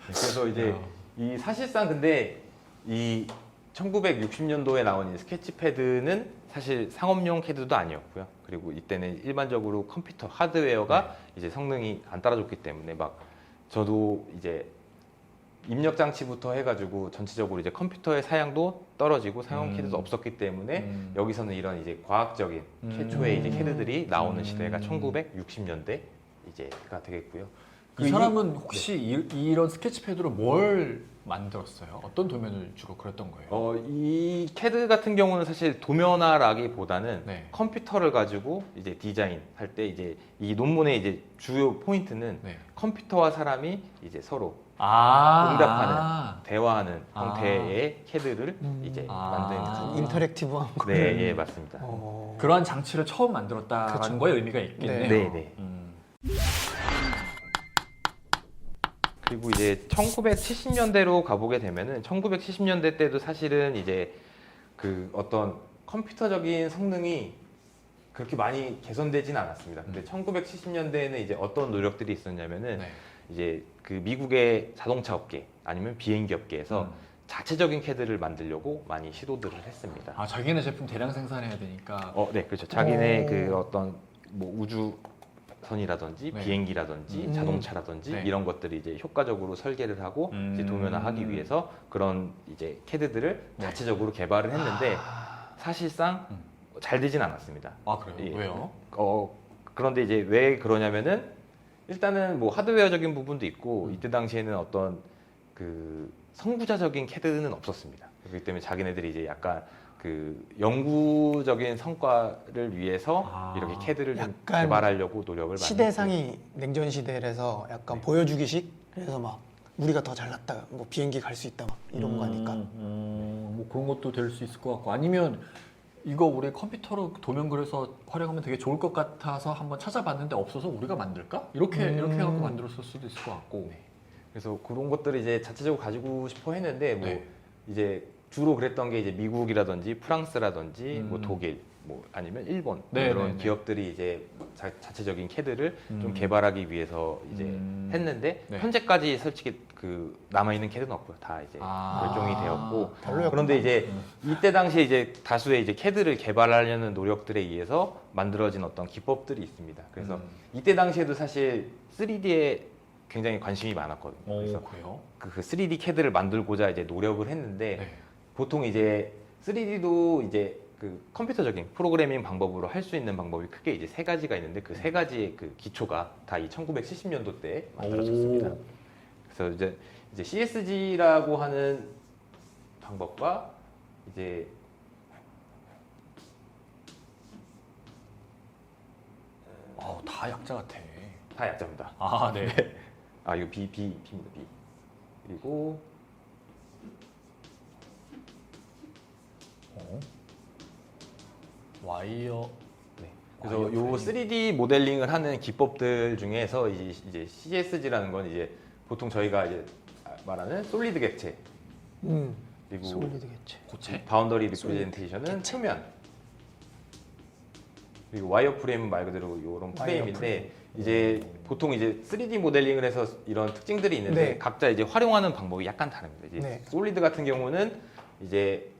그래서 이제 야. 이 사실상 근데 이 1960년도에 나온 이 스케치패드는 사실 상업용 캐드도 아니었고요. 그리고 이때는 일반적으로 컴퓨터 하드웨어가 이제 성능이 안 따라줬기 때문에 막 저도 이제 입력 장치부터 해가지고 전체적으로 이제 컴퓨터의 사양도 떨어지고 사용 캐드도 없었기 때문에 여기서는 이런 이제 과학적인 최초의 이제 캐드들이 나오는 시대가 1960년대 이제가 되겠고요. 이 사람은 혹시 이런 스케치패드로 뭘 만들었어요? 어떤 도면을 주로 그렸던 거예요? 이 캐드 같은 경우는 사실 도면화라기보다는 네. 컴퓨터를 가지고 이제 디자인 할 때 이제 이 논문의 이제 주요 포인트는 네. 컴퓨터와 사람이 이제 서로 응답하는 대화하는 아. 형태의 캐드를 이제 만드는 아. 인터랙티브한 거. 네, 예, 맞습니다. 그러한 장치를 처음 만들었다는 그쵸. 거에 의미가 있겠네요. 네, 네. 그리고 이제 1970년대로 가보게 되면은 1970년대 때도 사실은 이제 그 어떤 컴퓨터적인 성능이 그렇게 많이 개선되진 않았습니다. 근데 1970년대에는 이제 어떤 노력들이 있었냐면은 네. 이제 그 미국의 자동차 업계 아니면 비행기 업계에서 자체적인 캐드를 만들려고 많이 시도들을 했습니다. 아, 자기네 제품 대량 생산해야 되니까. 네, 그렇죠. 자기네 그 어떤 뭐 우주선이라든지 네. 비행기라든지 자동차라든지 네. 이런 것들이 이제 효과적으로 설계를 하고 이제 도면화하기 위해서 그런 이제 캐드들을 네. 자체적으로 개발을 했는데 사실상 잘 되진 않았습니다. 아, 그래요? 예. 왜요? 그런데 이제 왜 그러냐면은 일단은 뭐 하드웨어적인 부분도 있고 이때 당시에는 어떤 그 선구자적인 캐드는 없었습니다. 그렇기 때문에 자기네들이 이제 약간 그 연구적인 성과를 위해서 이렇게 캐드를 좀 약간 개발하려고 노력을 많이 시대상이 냉전 시대라서 약간 보여주기식. 그래서 막 우리가 더 잘났다. 뭐 비행기 갈 수 있다. 막 이런 거니까. 뭐 그런 것도 될 수 있을 것 같고, 아니면 이거 우리 컴퓨터로 도면 그려서 활용하면 되게 좋을 것 같아서 한번 찾아봤는데 없어서 우리가 만들까? 이렇게 해갖고 만들었을 수도 있을 것 같고. 그래서 그런 것들을 이제 자체적으로 가지고 싶어 했는데 뭐 네. 이제 주로 그랬던 게 이제 미국이라든지 프랑스라든지 뭐 독일 뭐 아니면 일본 네, 이런 네, 네. 기업들이 이제 자체적인 캐드를 좀 개발하기 위해서 이제 했는데 네. 현재까지 솔직히 그 남아 있는 캐드는 없고요. 다 이제 멸종이 되었고 별로였구나. 그런데 이제 이때 당시에 이제 다수의 이제 캐드를 개발하려는 노력들에 의해서 만들어진 어떤 기법들이 있습니다. 그래서 이때 당시에도 사실 3D에 굉장히 관심이 많았거든요. 그래서 그래요? 그 3D 캐드를 만들고자 이제 노력을 했는데 네. 보통 이제 3D도 이제 그 컴퓨터적인 프로그래밍 방법으로 할 수 있는 방법이 크게 이제 세 가지가 있는데 그 세 가지의 그 기초가 다 이 1970년도 때 만들어졌습니다. 그래서 이제 CSG라고 하는 방법과 이제 다 약자 같아. 다 약자입니다. 아, 네. 이거 B입니다. B. 그리고 와이어. 네. 그래서 요 3D 모델링을 하는 기법들 중에서 이제 CSG라는 건 이제 보통 저희가 이제 말하는 솔리드 객체 그리고 솔리드 겠지. 고체? 바운더리 리프레젠테이션은 표면 그리고 와이어 프레임은 말 그대로 이런 프레임인데 이제 보통 이제 3D 모델링을 해서 이런 특징들이 있는데 네. 각자 이제 활용하는 방법이 약간 다릅니다. 이제 네. 솔리드 같은 경우는 이제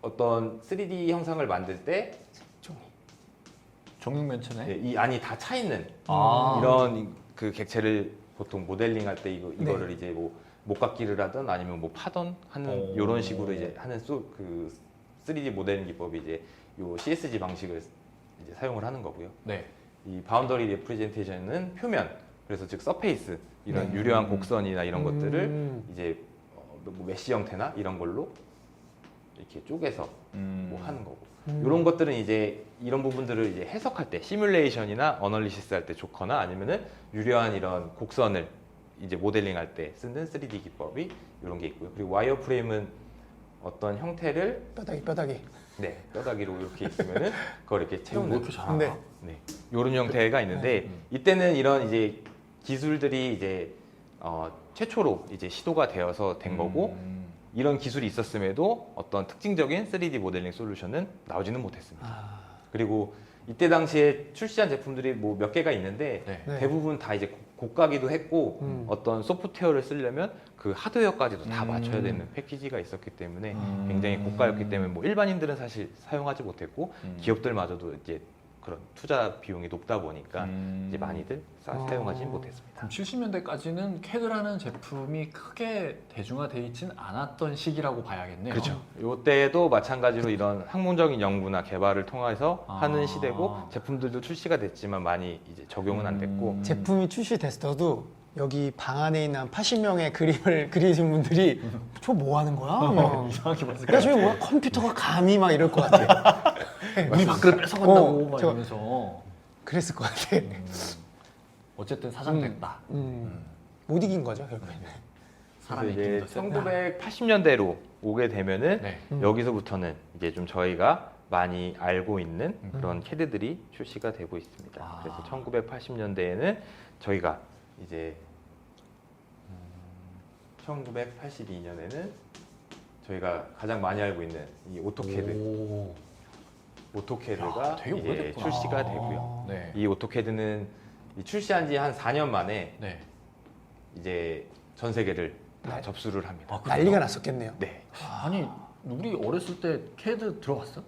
어떤 3D 형상을 만들 때 정육면체네. 이 안이 다 차 있는 아. 이런 그 객체를 보통 모델링할 때 이거를 이제 뭐 목각기를 하든 아니면 뭐 파던 하는 이런 식으로 이제 하는 그 3D 모델링 기법이 이제 요 CSG 방식을 이제 사용을 하는 거고요. 네. 이 바운더리 레프레젠테이션은 표면, 그래서 즉 서페이스 이런 유려한 곡선이나 이런 것들을 이제 뭐 메시 형태나 이런 걸로 이렇게 쪼개서 뭐 하는 거고. 이런 것들은 이제 이런 부분들을 이제 해석할 때 시뮬레이션이나 어널리시스 할 때 좋거나 아니면은 유려한 이런 곡선을 이제 모델링할 때 쓰는 3D 기법이 이런 게 있고요. 그리고 와이어 프레임은 어떤 형태를 뼈다귀. 네, 뼈다귀로 이렇게 있으면은 그걸 이렇게 뭐 채우는 이렇게 잘하나? 네. 네, 이런 형태가 있는데 이때는 이런 이제 기술들이 이제 최초로 이제 시도가 되어서 된 거고 이런 기술이 있었음에도 어떤 특징적인 3D 모델링 솔루션은 나오지는 못했습니다. 그리고 이때 당시에 출시한 제품들이 뭐 몇 개가 있는데 네. 대부분 다 이제 고가기도 했고 어떤 소프트웨어를 쓰려면 그 하드웨어까지도 다 맞춰야 되는 패키지가 있었기 때문에 굉장히 고가였기 때문에 뭐 일반인들은 사실 사용하지 못했고 기업들마저도 이제 그런 투자 비용이 높다 보니까 이제 많이들 사용하지 못했습니다. 그럼 70년대까지는 캐드라는 제품이 크게 대중화되어 있지는 않았던 시기라고 봐야겠네요. 그렇죠. 이때도 마찬가지로 이런 학문적인 연구나 개발을 통해서 아. 하는 시대고 제품들도 출시가 됐지만 많이 이제 적용은 안 됐고 제품이 출시됐어도 여기 방 안에 있는 한 80명의 그림을 그리신 분들이 저 뭐 하는 거야? 막. 이상하게 봤을 야 저기 뭐야 컴퓨터가 감히 막 이럴 것 같아. 우리 밖을 뺏어간다고 막 저- 이러면서 그랬을 것 같아. 어쨌든 사장됐다. 못 이긴 거죠 결국에는. 그래서 사람의 이제 힘도 셌다. 1980년대로 오게 되면은 네. 여기서부터는 이제 좀 저희가 많이 알고 있는 그런 캐드들이 출시가 되고 있습니다. 아. 그래서 1980년대에는 저희가 이제 1982년에는 저희가 가장 많이 알고 있는 이 오토캐드, 오. 오토캐드가 야, 되게 이제 오래됐구나. 출시가 되고요. 네. 이 오토캐드는 이 출시한 지 한 4년 만에 네. 이제 전 세계를 다 네. 접수를 합니다. 아, 그래요? 난리가 났었겠네요. 네. 아니 우리 어렸을 때 캐드 들어봤어?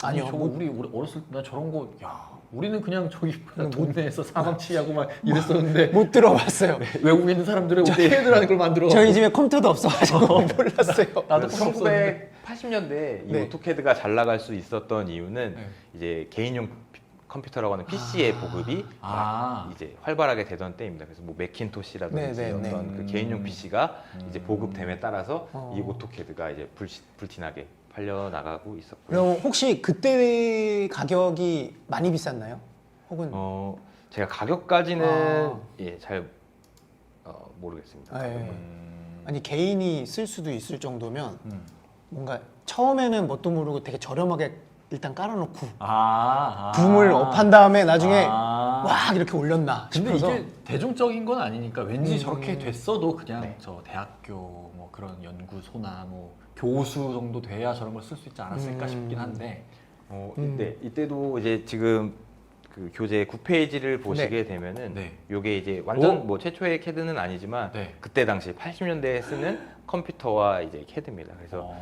아니요, 저 못- 우리 어렸을 때 나 저런 거 야 우리는 그냥 저기 동네에서 사방치하고 막 이랬었는데 못 들어봤어요. 외국에 있는 사람들은 캐드라는 걸 만들어. 저희 집에 컴퓨터도 없어가지고 몰랐어요. 나도 그래서 컴퓨터 없었는데. 1980년대 이 네. 오토캐드가 잘 나갈 수 있었던 이유는 네. 이제 개인용 컴퓨터라고 하는 PC의 보급이 아. 막 이제 활발하게 되던 때입니다. 그래서 뭐 매킨토시라든지 네, 네, 네. 어떤 그 개인용 PC가 이제 보급됨에 따라서 이 오토캐드가 이제 불티나게 팔려 나가고 있었고요. 그럼 혹시 그때 가격이 많이 비쌌나요? 혹은 제가 가격까지는 아. 예, 잘 모르겠습니다. 아, 예. 음. 아니 개인이 쓸 수도 있을 정도면 음. 뭔가 처음에는 뭣도 모르고 되게 저렴하게 일단 깔아놓고 아. 붐을 업한 다음에 나중에 아. 와 이렇게 올렸나 근데 싶어서 이게 대중적인 건 아니니까 왠지 음. 저렇게 됐어도 그냥 네. 저 대학교 뭐 그런 연구소나 뭐 교수 정도 돼야 저런 걸 쓸 수 있지 않았을까 싶긴 한데. 네, 이때도 이제 지금 그 교재 9페이지를 보시게 되면은 네. 요게 이제 완전 오. 뭐 최초의 캐드는 아니지만 네. 그때 당시 80년대에 쓰는 컴퓨터와 이제 캐드입니다. 그래서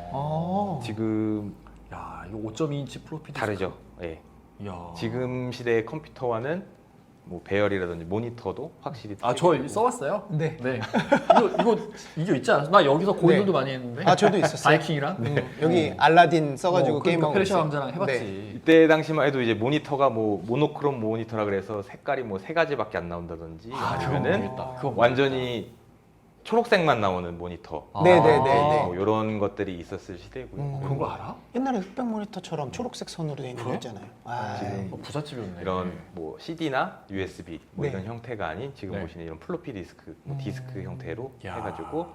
지금 야 이거 5.2인치 플로피 디스크. 다르죠. 예. 야. 지금 시대의 컴퓨터와는 뭐 배열이라든지 모니터도 확실히 아저 틀리고. 써봤어요? 네. 네. 이거 있지 않았어? 나 여기서 고인돌도 많이 했는데. 아 저도 있었어요. 바이킹이랑. 여기 알라딘 써가지고 그러니까 게임하고 페르시아 있어요. 왕자랑 해봤지. 네. 이때 당시만 해도 이제 모니터가 뭐 모노크롬 모니터라 그래서 색깔이 뭐 세 가지밖에 안 나온다든지 아니면은 모르겠다. 그거 완전히 초록색만 나오는 모니터 네네네. 뭐 이런 것들이 있었을 시대고요. 그런 거 알아? 옛날에 흑백 모니터처럼 초록색 선으로 돼 있는 거 있잖아요. 아, 부잣집이었네. 이런 뭐 CD나 USB 뭐 네. 이런 형태가 아닌 지금 네. 보시는 이런 플로피 디스크, 뭐 디스크 형태로 야. 해가지고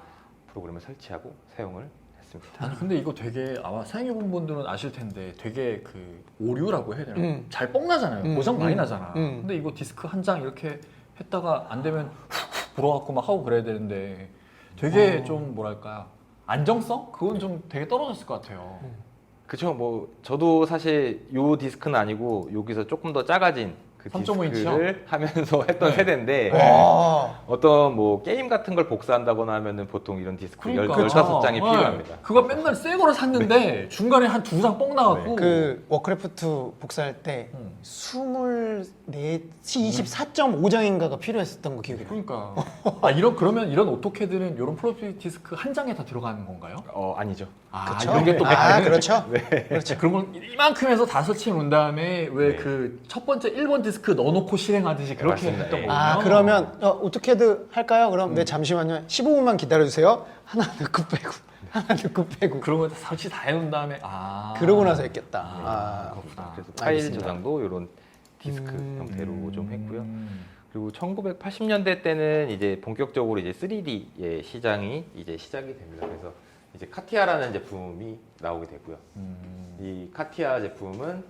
프로그램을 설치하고 사용을 했습니다. 아니 근데 이거 되게 아마 사용해본 분들은 아실 텐데 되게 그 오류라고 해야 되나? 잘 뻥나잖아요. 고장 많이 나잖아. 근데 이거 디스크 한 장 이렇게 했다가 안 되면 훅훅 불어갖고 막 하고 그래야 되는데 되게 좀 뭐랄까 안정성? 그건 좀 되게 떨어졌을 것 같아요. 그쵸. 뭐 저도 사실 요 디스크는 아니고 여기서 조금 더 작아진 그 3.5 인치요? 디스크를 하면서 했던 네. 세대인데 와. 어떤 뭐 게임 같은 걸 복사한다거나 하면은 보통 이런 디스크 15장이 네. 필요합니다. 그거 맨날 새 거를 샀는데 중간에 한 두 장 뻥 나갖고 그 워크래프트 복사할 때 24.5장인가가 필요했었던 거 기억이 나요. 그러니까 그러면 이런 오토캐드는 이런 플로피 디스크 한 장에 다 들어가는 건가요? 아니죠. 그렇죠? 이런 게또 아, 그렇죠. 그렇죠. 그런 건 이만큼 해서 다 설치해 놓은 다음에 왜 네. 그 첫 번째 1번 디스크 넣어놓고 실행하듯이 그렇게 맞습니다. 했던 예. 거군요. 아, 그러면 오토캐드 할까요? 그럼 네, 잠시만요. 15분만 기다려주세요. 하나 넣고 빼고, 하나 넣고 빼고. 그런 거 설치 다 해놓은 다음에 그러고 나서 했겠다. 그렇구나. 그래서 파일 알겠습니다. 저장도 이런 디스크 형태로 좀 했고요. 그리고 1980년대 때는 이제 본격적으로 이제 3D의 시장이 이제 시작이 됩니다. 그래서 이제 카티아라는 제품이 나오게 되고요. 이 카티아 제품은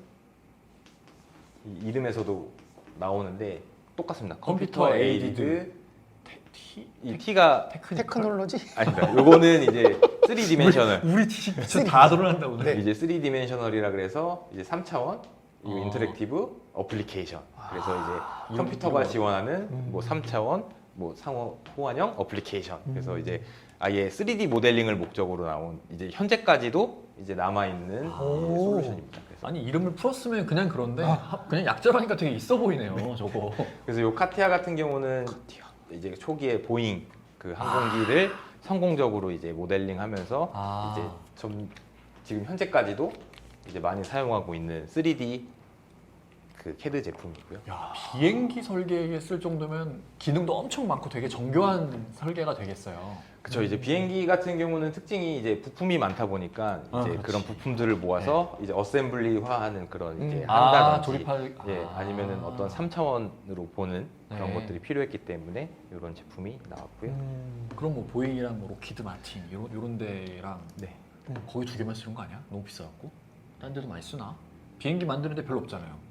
이 이름에서도 나오는데 똑같습니다. 컴퓨터 에이디드 이 T가 테크놀로지? 아니다. 요거는 이제 3디멘셔널. 우리 지식 미쳐 다 드러난다 오늘. 네. 이제 3디멘셔널이라 그래서 이제 3차원 인터랙티브 어플리케이션. 그래서 이제 컴퓨터가 지원하는 뭐 3차원 뭐 상호 호환형 어플리케이션. 그래서 이제 아예 3D 모델링을 목적으로 나온 이제 현재까지도 이제 남아 있는 오. 솔루션입니다. 그래서 아니 이름을 풀었으면 그냥 그런데 그냥 약자라니까 되게 있어 보이네요. 저거. 그래서 요 카티아 같은 경우는 이제 초기에 보잉 그 항공기를 성공적으로 이제 모델링하면서 이제 지금 현재까지도 이제 많이 사용하고 있는 3D 그 CAD 제품이고요. 야, 비행기 설계에 쓸 정도면 기능도 엄청 많고 되게 정교한 설계가 되겠어요. 그렇죠. 이제 비행기 같은 경우는 특징이 이제 부품이 많다 보니까 이제 그렇지. 그런 부품들을 모아서 이제 어셈블리화하는 그런 이제 아, 한다든지 조립할 아니면은 어떤 3차원으로 보는 그런 네. 것들이 필요했기 때문에 이런 제품이 나왔고요. 그럼 뭐 보잉이랑 뭐 로키드 마틴 요런 데랑 네. 거기 두 개만 쓰는 거 아니야? 너무 비싸갖고? 딴 데도 많이 쓰나? 비행기 만드는데 별로 없잖아요.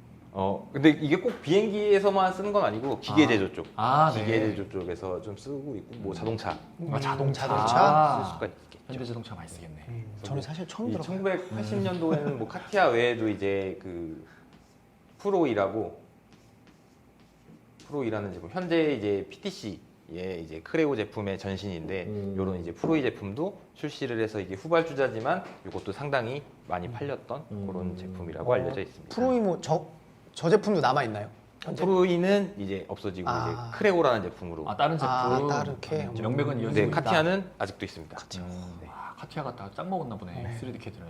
근데 이게 꼭 비행기에서만 쓰는 건 아니고 기계 제조 쪽, 기계 네. 제조 쪽에서 좀 쓰고 있고 뭐 자동차 자동차. 쓸 수가 있겠죠. 현대 자동차 많이 쓰겠네. 저는 사실 처음 이 들어봐요. 1980년도에는 뭐 카티아 외에도 이제 그 프로이라는 제품 현재 이제 PTC의 이제 크레오 제품의 전신인데 이런 이제 프로이 제품도 출시를 해서 이게 후발주자지만 이것도 상당히 많이 팔렸던 그런 제품이라고 알려져 있습니다. 프로이모 저 제품도 남아 있나요? 프로이는 이제 없어지고 이제 크레오라는 제품으로. 다른 제품. 다른 캐. 명맥은 이어지고 네, 있다. 카티아는 아직도 있습니다. 네. 카티아가 다 짱 먹었나 보네. 3D 캐드는.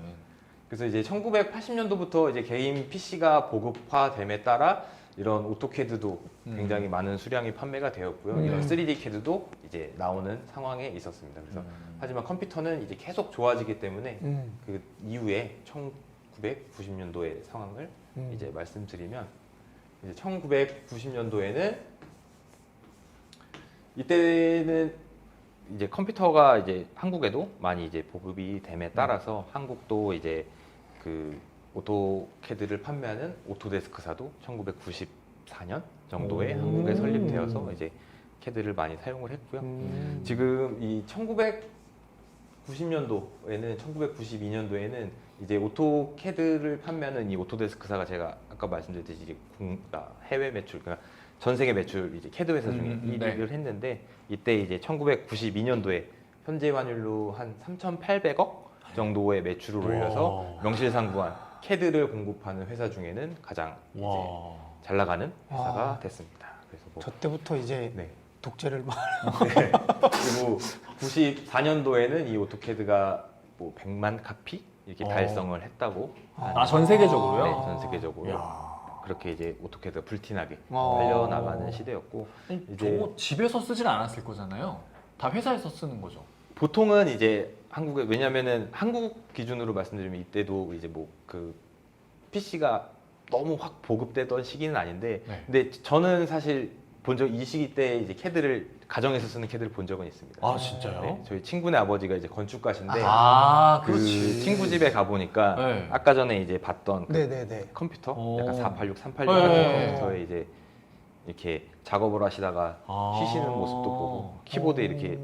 그래서 이제 1980년도부터 이제 개인 PC가 보급화됨에 따라 이런 오토캐드도 굉장히 많은 수량이 판매가 되었고요. 이런 3D 캐드도 이제 나오는 상황에 있었습니다. 그래서 하지만 컴퓨터는 이제 계속 좋아지기 때문에 그 이후에 1990년도의 상황을 이제 말씀드리면 이제 1990년도에는 이때는 이제 컴퓨터가 이제 한국에도 많이 이제 보급이 됨에 따라서 한국도 이제 그 오토캐드를 판매하는 오토데스크사도 1994년 정도에 한국에 설립되어서 이제 캐드를 많이 사용을 했고요. 지금 이 1990년도에는 1992년도에는 이제 오토캐드를 판매하는 이 오토데스크사가 제가 아까 말씀드렸듯이 이제 해외 매출, 그러니까 전 세계 매출 이제 캐드 회사 중에 1위를 했는데 이때 이제 1992년도에 현재 환율로 한 3,800억 정도의 매출을 올려서 명실상부한 캐드를 공급하는 회사 중에는 가장 이제 잘 나가는 회사가 됐습니다. 그래서 뭐 저 때부터 이제 네. 독재를 막 네. 그리고 94년도에는 이 오토캐드가 뭐 100만 카피 이렇게 달성을 했다고. 전 세계적으로요? 네, 전 세계적으로. 야. 그렇게 이제 오토캐드가 불티나게 어. 팔려나가는 시대였고 아니, 이제 저거 집에서 쓰진 않았을 거잖아요. 다 회사에서 쓰는 거죠. 보통은 이제 한국에 왜냐면은 한국 기준으로 말씀드리면 이때도 이제 뭐 그 PC가 너무 확 보급되던 시기는 아닌데 네. 근데 저는 사실 이 시기 때 이제 캐드를 가정에서 쓰는 캐드를 본 적은 있습니다. 아 진짜요? 네, 저희 친구네 아버지가 이제 건축가신데 그 그렇지. 친구 집에 가 보니까 네. 아까 전에 이제 봤던 그 네네네. 컴퓨터 오. 약간 486, 386 네. 컴퓨터에 이제 이렇게 작업을 하시다가 쉬시는 모습도 보고 키보드에 이렇게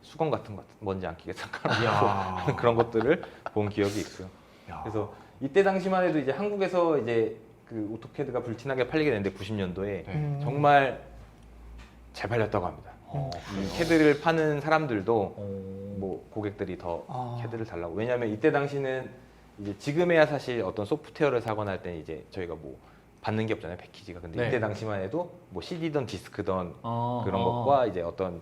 수건 같은 거 먼지 안 끼게 닦아놓고 그런 것들을 본 기억이 있고요. 야. 그래서 이때 당시만 해도 이제 한국에서 이제 그 오토캐드가 불티나게 팔리게 됐는데 90년도에 정말 잘 팔렸다고 합니다. 이 캐드를 파는 사람들도 뭐 고객들이 더 캐드를 달라고. 왜냐하면 이때 당시는 이제 지금에야 사실 어떤 소프트웨어를 사거나 할 때는 이제 저희가 뭐 받는 게 없잖아요, 패키지가. 근데 네. 이때 당시만 해도 뭐 CD든 디스크든 그런 그런 것과 이제 어떤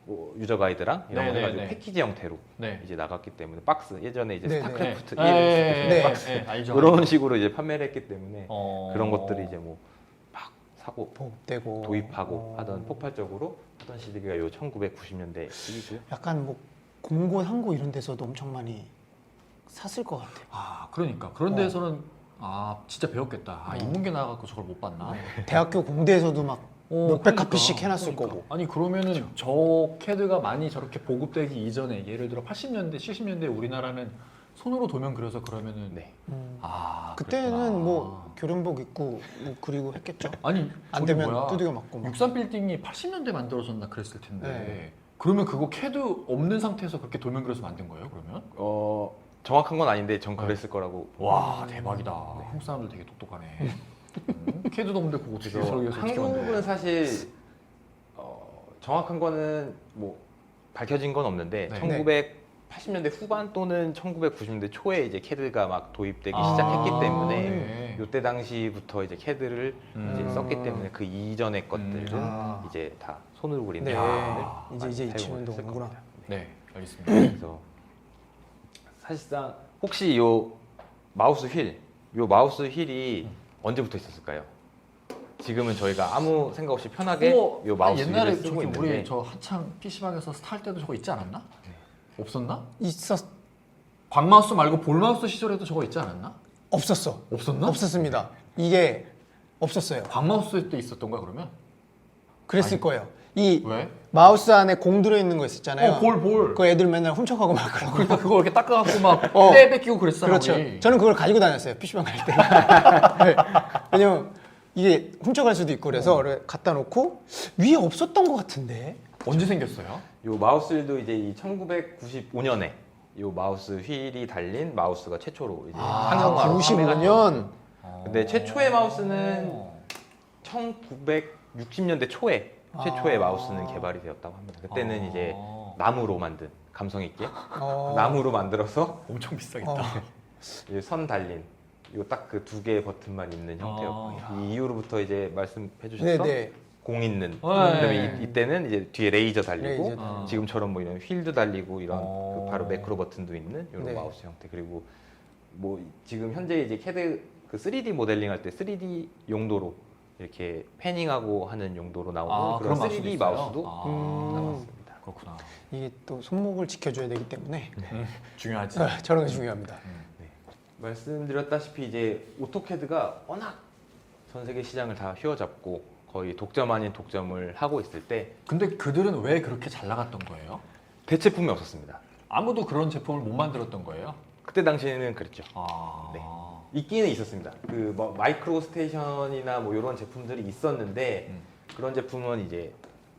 뭐 유저 가이드랑 이런 네, 거 해가지고 네, 네. 패키지 형태로 네. 이제 나갔기 때문에 박스 예전에 이제 네, 네. 스타크래프트 네. 1 네. 했을 때 네. 박스 네, 알죠. 그런 식으로 이제 판매를 했기 때문에 그런 어. 것들이 이제 뭐 막 사고 보급되고 도입하고 하던 폭발적으로 하던 시기가 요 1990년대 시기고요. 약간 뭐 공고 상고 이런 데서도 엄청 많이 샀을 것 같아요. 그러니까 그런 데서는 진짜 배웠겠다. 인문계 나가고 저걸 못 봤나? 대학교 공대에서도 막 몇백 그러니까, 카피씩 해놨을 거고. 아니 그러면은 저 캐드가 많이 저렇게 보급되기 이전에 예를 들어 80년대, 70년대 우리나라는 손으로 도면 그려서 그러면은 네. 그때는 그랬구나. 뭐 교련복 입고 뭐 그리고 했겠죠. 아니 안 저기 되면 뭐야 두들겨 맞고 막. 63 빌딩이 80년대 만들어졌나 그랬을 텐데 네. 그러면 그거 캐드 없는 상태에서 그렇게 도면 그려서 만든 거예요 그러면? 정확한 건 아닌데 전 그랬을 거라고. 와 대박이다. 한국 사람들 되게 똑똑하네. 캐드도 없는데 그거 어떻게 그래서 설계해서 어떻게 만들어? 한국은 사실 정확한 거는 뭐 밝혀진 건 없는데 네. 80년대 후반 또는 1990년대 초에 이제 CAD가 막 도입되기 아, 시작했기 때문에 네. 이때 당시부터 이제 CAD를 이제 썼기 때문에 그 이전의 것들은 아. 이제 다 손으로 그리는 네. 작업들을 이제 많이 이 친구도 사용을 했을 오는구나. 겁니다. 네, 알겠습니다. 그래서 사실상 혹시 요 마우스 휠이 언제부터 있었을까요? 지금은 저희가 아무 생각 없이 편하게 요 마우스 옛날에 휠을 쓰고 저기 있는데 우리 저 한창 PC방에서 스타일 때도 저거 있지 않았나? 없었나? 광마우스 말고 볼마우스 시절에도 저거 있지 않았나? 없었어. 없었나? 없었습니다. 이게 없었어요. 광마우스 때 있었던가 그러면? 그랬을 아니, 거예요. 이 왜? 마우스 안에 공 들어있는 거 있었잖아요. 볼. 그 애들 맨날 훔쳐가고 막 그러고. 그러니까 그거 이렇게 닦아갖고 막 어. 때 뺏기고 그랬잖아. 그렇죠. 우리. 저는 그걸 가지고 다녔어요. PC방 갈 때. 네. 왜냐면 이게 훔쳐갈 수도 있고 그래서 갖다 놓고 위에 없었던 것 같은데. 언제 생겼어요? 요 마우스 휠도 이제 이 1995년에 요 마우스 휠이 달린 마우스가 최초로 이제 상용화로 판매가 됐어요. 95년. 근데 최초의 마우스는 1960년대 초에 최초의 마우스는 개발이 되었다고 합니다. 그때는 이제 나무로 만든 감성 있게 나무로 만들어서 엄청 비싸겠다. 이제 선 달린 요 딱 그 두 개의 버튼만 있는 형태였고 이 이후로부터 이제 말씀해 주셨던 네네. 공 있는 네. 그다음에 이때는 이제 뒤에 레이저 달리고 레이저 지금처럼 뭐 이런 휠도 달리고 이런 어. 그 바로 매크로 버튼도 있는 이런 네. 마우스 형태 그리고 뭐 지금 현재 이제 캐드 그 3D 모델링 할 때 3D 용도로 이렇게 패닝하고 하는 용도로 나오는 그런 3D 마우스도 나왔습니다. 그렇구나. 이게 또 손목을 지켜줘야 되기 때문에 중요하지. 저런 게 중요합니다. 말씀드렸다시피 이제 오토캐드가 워낙 전 세계 시장을 다 휘어잡고 거의 독점 아닌 독점을 하고 있을 때 근데 그들은 왜 그렇게 잘 나갔던 거예요? 대체품이 없었습니다. 아무도 그런 제품을 못 만들었던 거예요? 그때 당시에는 그랬죠. 아. 네. 있기는 있었습니다. 그 뭐 마이크로 스테이션이나 뭐 이런 제품들이 있었는데 그런 제품은 이제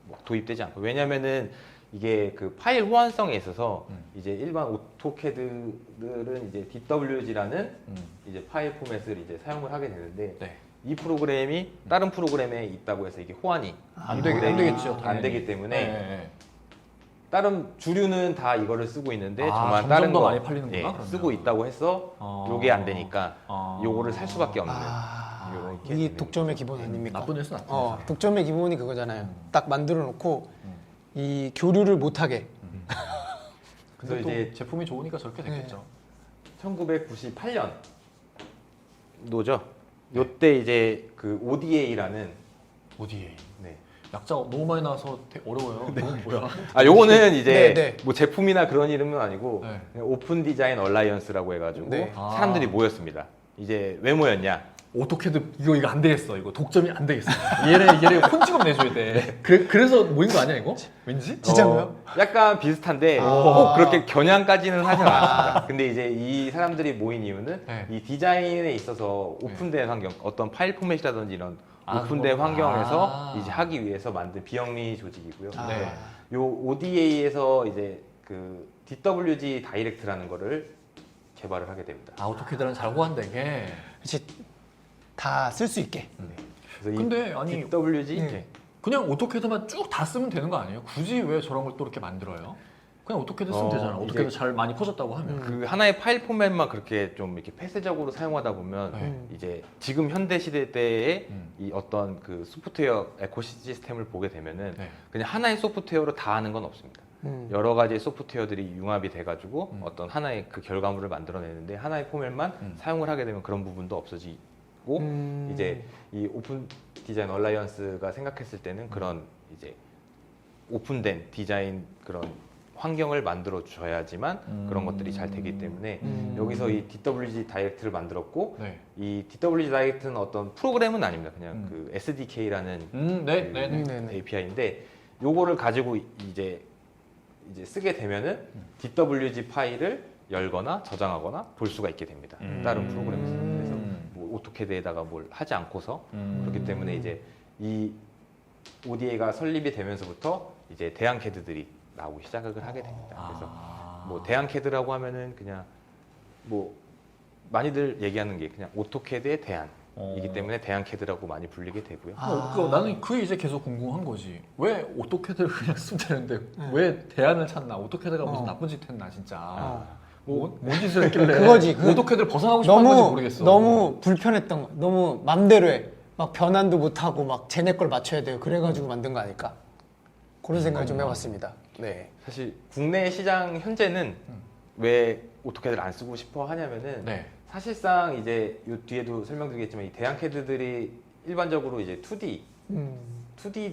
뭐 도입되지 않고 왜냐면은 이게 그 파일 호환성에 있어서 이제 일반 오토캐드들은 이제 DWG라는 이제 파일 포맷을 이제 사용을 하게 되는데 네. 이 프로그램이 다른 프로그램에 있다고 해서 이게 호환이 안 이 되겠- 프로그램이 안 되겠죠, 안 당연히. 되기 때문에 네. 다른 주류는 다 이거를 쓰고 있는데 아, 저만 점점 다른 더 거 많이 팔리는구나, 그러면. 쓰고 있다고 해서 요게 안 되니까 요거를 살 수밖에 없는 요렇게 이게 되는 독점의 기본 아닙니까? 나쁜 일은 나쁜 일이죠. 독점의 기본이 그거잖아요. 딱 만들어 놓고 이 교류를 못하게. 근데 그래서 또 이제 제품이 좋으니까 저렇게 됐겠죠. 1998년 노죠. 요때 이제 그 ODA라는 ODA. 네. 약자 너무 많이 나와서 되게 어려워요. 그건 뭐야? 아 요거는 이제 네, 네. 뭐 제품이나 그런 이름은 아니고 네. 그냥 오픈 디자인 얼라이언스라고 해가지고 네. 사람들이 모였습니다. 이제 왜 모였냐? 오토캐드 이거 안 되겠어. 이거 독점이 안 되겠어. 얘네 혼직업 내줘야 돼. 그래서 모인 거 아니야 이거? 왠지? 진짜로요? 약간 비슷한데 꼭 그렇게 겨냥까지는 하지 않았습니다. 근데 이제 이 사람들이 모인 이유는 네. 이 디자인에 있어서 오픈된 환경, 어떤 파일 포맷이라든지 이런 아, 오픈된 그거. 환경에서 아. 이제 하기 위해서 만든 비영리 조직이고요. 네. 요 ODA에서 이제 그 DWG 다이렉트라는 거를 개발을 하게 됩니다. 아 오토캐드랑 잘 호환되게. 그렇지. 다 쓸 수 있게. 그래서 근데 이 아니 DWG 네. 그냥 오토캐드만 쭉 다 쓰면 되는 거 아니에요? 굳이 왜 저런 걸 또 이렇게 만들어요? 그냥 오토캐드 쓰면 되잖아. 오토캐드 이제 잘 많이 퍼졌다고 하면. 그 하나의 파일 포맷만 그렇게 좀 이렇게 폐쇄적으로 사용하다 보면 네. 이제 지금 현대 시대 때의 음. 이 어떤 그 소프트웨어 에코시스템을 보게 되면은 네. 그냥 하나의 소프트웨어로 다 하는 건 없습니다. 여러 가지 소프트웨어들이 융합이 돼가지고 어떤 하나의 그 결과물을 만들어내는데 하나의 포맷만 사용을 하게 되면 그런 부분도 없어지고 이제 이 오픈 디자인 얼라이언스가 생각했을 때는 그런 이제 오픈된 디자인 그런 환경을 만들어 줘야지만 그런 것들이 잘 되기 때문에 여기서 이 DWG 다이렉트를 만들었고 네. 이 DWG 다이렉트는 어떤 프로그램은 아닙니다. 그냥 그 SDK라는 네, 그 네, 네. 네네. API인데 요거를 가지고 이제 쓰게 되면은 DWG 파일을 열거나 저장하거나 볼 수가 있게 됩니다. 다른 프로그램에서. 그래서 뭐 오토캐드에다가 뭘 하지 않고서 그렇기 때문에 이제 이 ODA가 설립이 되면서부터 이제 대항 캐드들이 나오기 시작을 하게 됩니다. 그래서 뭐 대항 캐드라고 하면은 그냥 뭐 많이들 얘기하는 게 그냥 오토캐드의 대안, 이기 때문에 대한캐드라고 많이 불리게 되고요. 나는 그게 이제 계속 궁금한 거지. 왜 오토캐드를 그냥 쓰면 되는데 왜 대안을 찾나? 오토캐드가 무슨 나쁜 짓 했나 진짜. 뭔 짓을 했길래 그거지. 오토캐드를 벗어나고 싶은 건지 모르겠어. 너무 불편했던 거. 너무 맘대로 해. 막 변환도 못 하고 막 쟤네 걸 맞춰야 돼요. 그래가지고 만든 거 아닐까? 그런 생각을 좀 해봤습니다. 네. 사실 국내 시장 현재는 왜 오토캐드를 안 쓰고 싶어 하냐면은 네. 사실상 이제 요 뒤에도 설명드리겠지만 이 대한캐드들이 일반적으로 이제 2D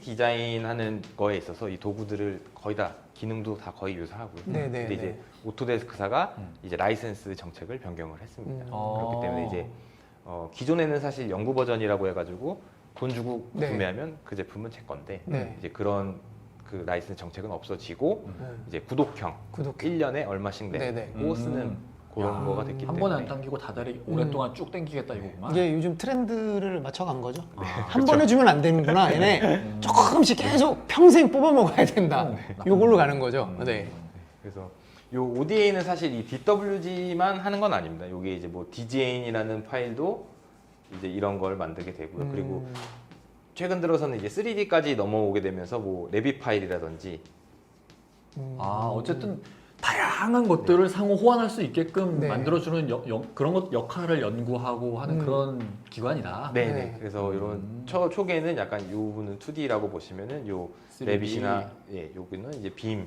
디자인하는 거에 있어서 이 도구들을 거의 다 기능도 다 거의 유사하고요. 네네. 근데 이제 오토데스크사가 이제 라이센스 정책을 변경을 했습니다. 그렇기 때문에 이제 기존에는 사실 연구 버전이라고 해가지고 돈 주고 네. 구매하면 그 제품은 제 건데 네. 이제 그런 그 라이센스 정책은 없어지고 이제 구독형 1년에 얼마씩 네네. 내고 쓰는 그런 거가 됐기 한 때문에 번에 안 당기고 다달이 오랫동안 쭉 당기겠다 이거구만. 이게 요즘 트렌드를 맞춰간 거죠. 한 번에 주면 안 되는구나. 얘네 조금씩 계속 평생 뽑아 먹어야 된다. 요걸로 가는 거죠. 네. 그래서 요 ODA는 사실 이 DWG만 하는 건 아닙니다. 요게 이제 뭐 DGA인이라는 파일도 이제 이런 걸 만들게 되고요. 그리고 최근 들어서는 이제 3D까지 넘어오게 되면서 뭐 레빗 파일이라든지 어쨌든 다양한 것들을 상호 호환할 수 있게끔 네. 만들어주는 그런 것 역할을 연구하고 하는 그런 기관이다. 네네. 네. 그래서 이런 초기에는 약간 요 부분은 2D라고 보시면은 요 3D. 레빗이나 여기는 이제 빔,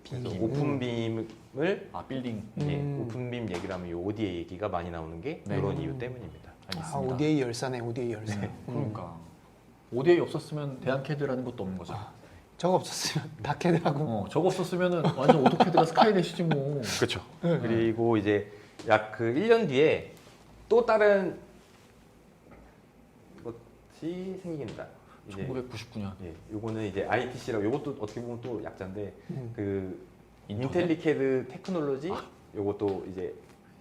그래서 오픈 빔을 빌딩. 오픈 빔 얘기를 하면 요 ODA 얘기가 많이 나오는 게 네. 이런 이유 때문입니다. 아, ODA 열사네, ODA 열사. 그러니까 ODA 없었으면 대한캐드라는 것도 없는 거죠. 저거 없었으면 다캐드하고. 저거 없었으면은 완전 오토캐드가 스카이대시지 뭐. 그렇죠. 그리고 이제 약 그 1년 뒤에 또 다른 것이 생깁니다. 이제 1999년. 요거는 이제 ITC라고 요것도 어떻게 보면 또 약자인데 그 인터넷? 인텔리캐드 테크놀로지 요것도 이제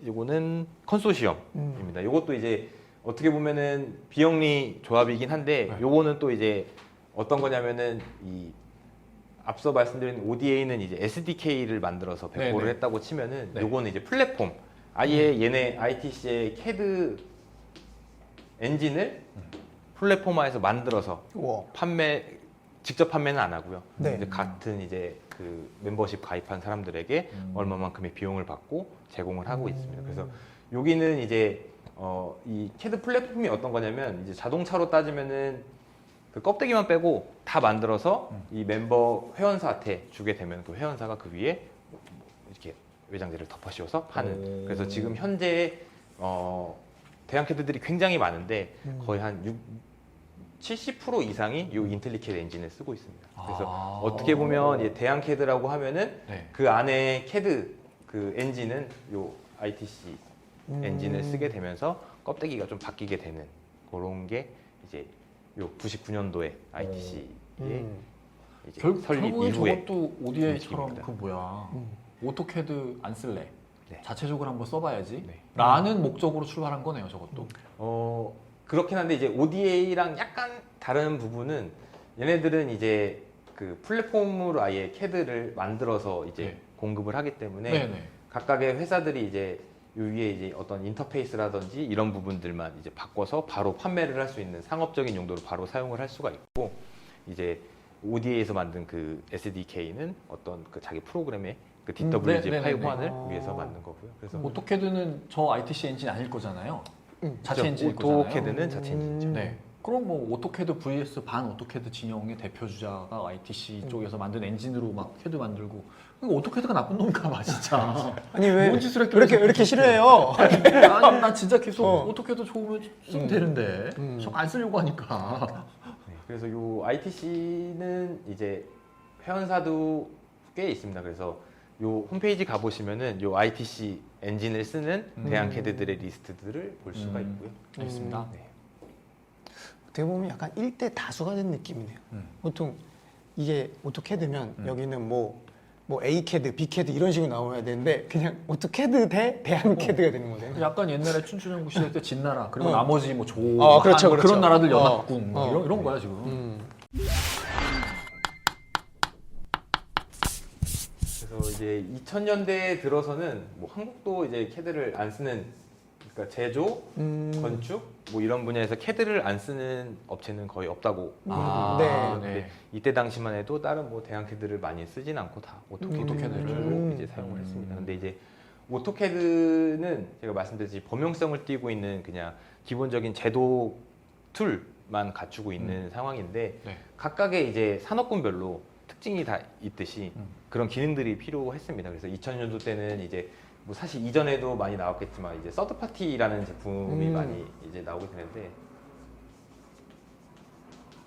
요거는 컨소시엄입니다. 요것도 이제 어떻게 보면은 비영리 조합이긴 한데 요거는 또 이제 어떤 거냐면은 이 앞서 말씀드린 ODA는 이제 SDK를 만들어서 배포를 네네. 했다고 치면은 네. 요거는 이제 플랫폼 아예 얘네 ITC의 CAD 엔진을 플랫폼화해서 만들어서 우와. 직접 판매는 안 하고요. 네. 이제 같은 이제 그 멤버십 가입한 사람들에게 얼마만큼의 비용을 받고 제공을 하고 있습니다. 그래서 여기는 이제 이 CAD 플랫폼이 어떤 거냐면 이제 자동차로 따지면은 그 껍데기만 빼고 다 만들어서 이 멤버 회원사한테 주게 되면 그 회원사가 그 위에 이렇게 외장재를 덮어 씌워서 파는. 그래서 지금 현재 대한캐드들이 굉장히 많은데 거의 한 70% 이상이 이 인텔리캐드 엔진을 쓰고 있습니다. 그래서 어떻게 보면 이제 대한캐드라고 하면은 그 안에 캐드 그 엔진은 요 ITC 엔진을 쓰게 되면서 껍데기가 좀 바뀌게 되는 그런 게 이제 요 99년도에 ITC의 이제 설립 결국에 이후에 저것도 ODA처럼 움직임입니다. 그 뭐야 오토캐드 안 쓸래. 네. 자체적으로 한번 써봐야지. 네. 라는 목적으로 출발한 거네요, 저것도. 그렇긴 한데 이제 ODA랑 약간 다른 부분은 얘네들은 이제 그 플랫폼으로 아예 CAD를 만들어서 이제 네. 공급을 하기 때문에 네네. 각각의 회사들이 이제 요 위에 이제 어떤 인터페이스라든지 이런 부분들만 이제 바꿔서 바로 판매를 할 수 있는 상업적인 용도로 바로 사용을 할 수가 있고 이제 ODA에서 만든 그 SDK는 어떤 그 자기 프로그램의 그 DWG 네, 파일 네, 네, 호환을 네. 위해서 만든 거고요. 그래서 오토캐드는 저 ITC 엔진 아닐 거잖아요. 자체 엔진일 그렇죠. 거잖아요. 오토캐드는 자체 엔진이죠. 네. 그럼 뭐 오토캐드 vs 반 오토캐드 진영의 대표 주자가 ITC 쪽에서 만든 엔진으로 막 캐드 만들고 그러니까 오토캐드가 나쁜 놈인가 봐 진짜. 아니 왜 뭔 짓을 했길래 이렇게 저렇게 싫어해요? 아니 나 진짜 계속 어. 오토캐드 좋으면 쓰면 되는데 저 안 쓰려고 하니까. 네, 그래서 요 ITC는 이제 회원사도 꽤 있습니다. 그래서 요 홈페이지 가보시면은 요 ITC 엔진을 쓰는 대한 캐드들의 리스트들을 볼 수가 있고요. 알겠습니다. 네. 어떻게 보면 약간 1대 다수가 된 느낌이네요. 보통 이게 오토캐드면 여기는 뭐 A캐드, B캐드 이런 식으로 나와야 되는데 그냥 오토캐드 대 대한캐드가 되는 거네요. 약간 옛날에 춘추전국 시대 때 진나라 그리고 어. 나머지 뭐 조, 그렇죠, 한, 그렇죠. 그런 나라들 연합군 뭐 어. 이런 거야 지금. 그래서 이제 2000년대에 들어서는 뭐 한국도 이제 캐드를 안 쓰는 그러니까 제조, 건축 뭐 이런 분야에서 CAD를 안 쓰는 업체는 거의 없다고 아, 네. 근데 이때 당시만 해도 다른 뭐 대형 CAD를 많이 쓰진 않고 다 오토캐드를 이제 사용을 했습니다. 근데 이제 오토캐드는 제가 말씀드렸듯이 범용성을 띠고 있는 그냥 기본적인 제도 툴만 갖추고 있는 상황인데 네. 각각의 이제 산업군별로 특징이 다 있듯이 그런 기능들이 필요했습니다. 그래서 2000년도 때는 이제 뭐 사실 이전에도 많이 나왔겠지만 이제 서드 파티라는 제품이 많이 이제 나오게 되는데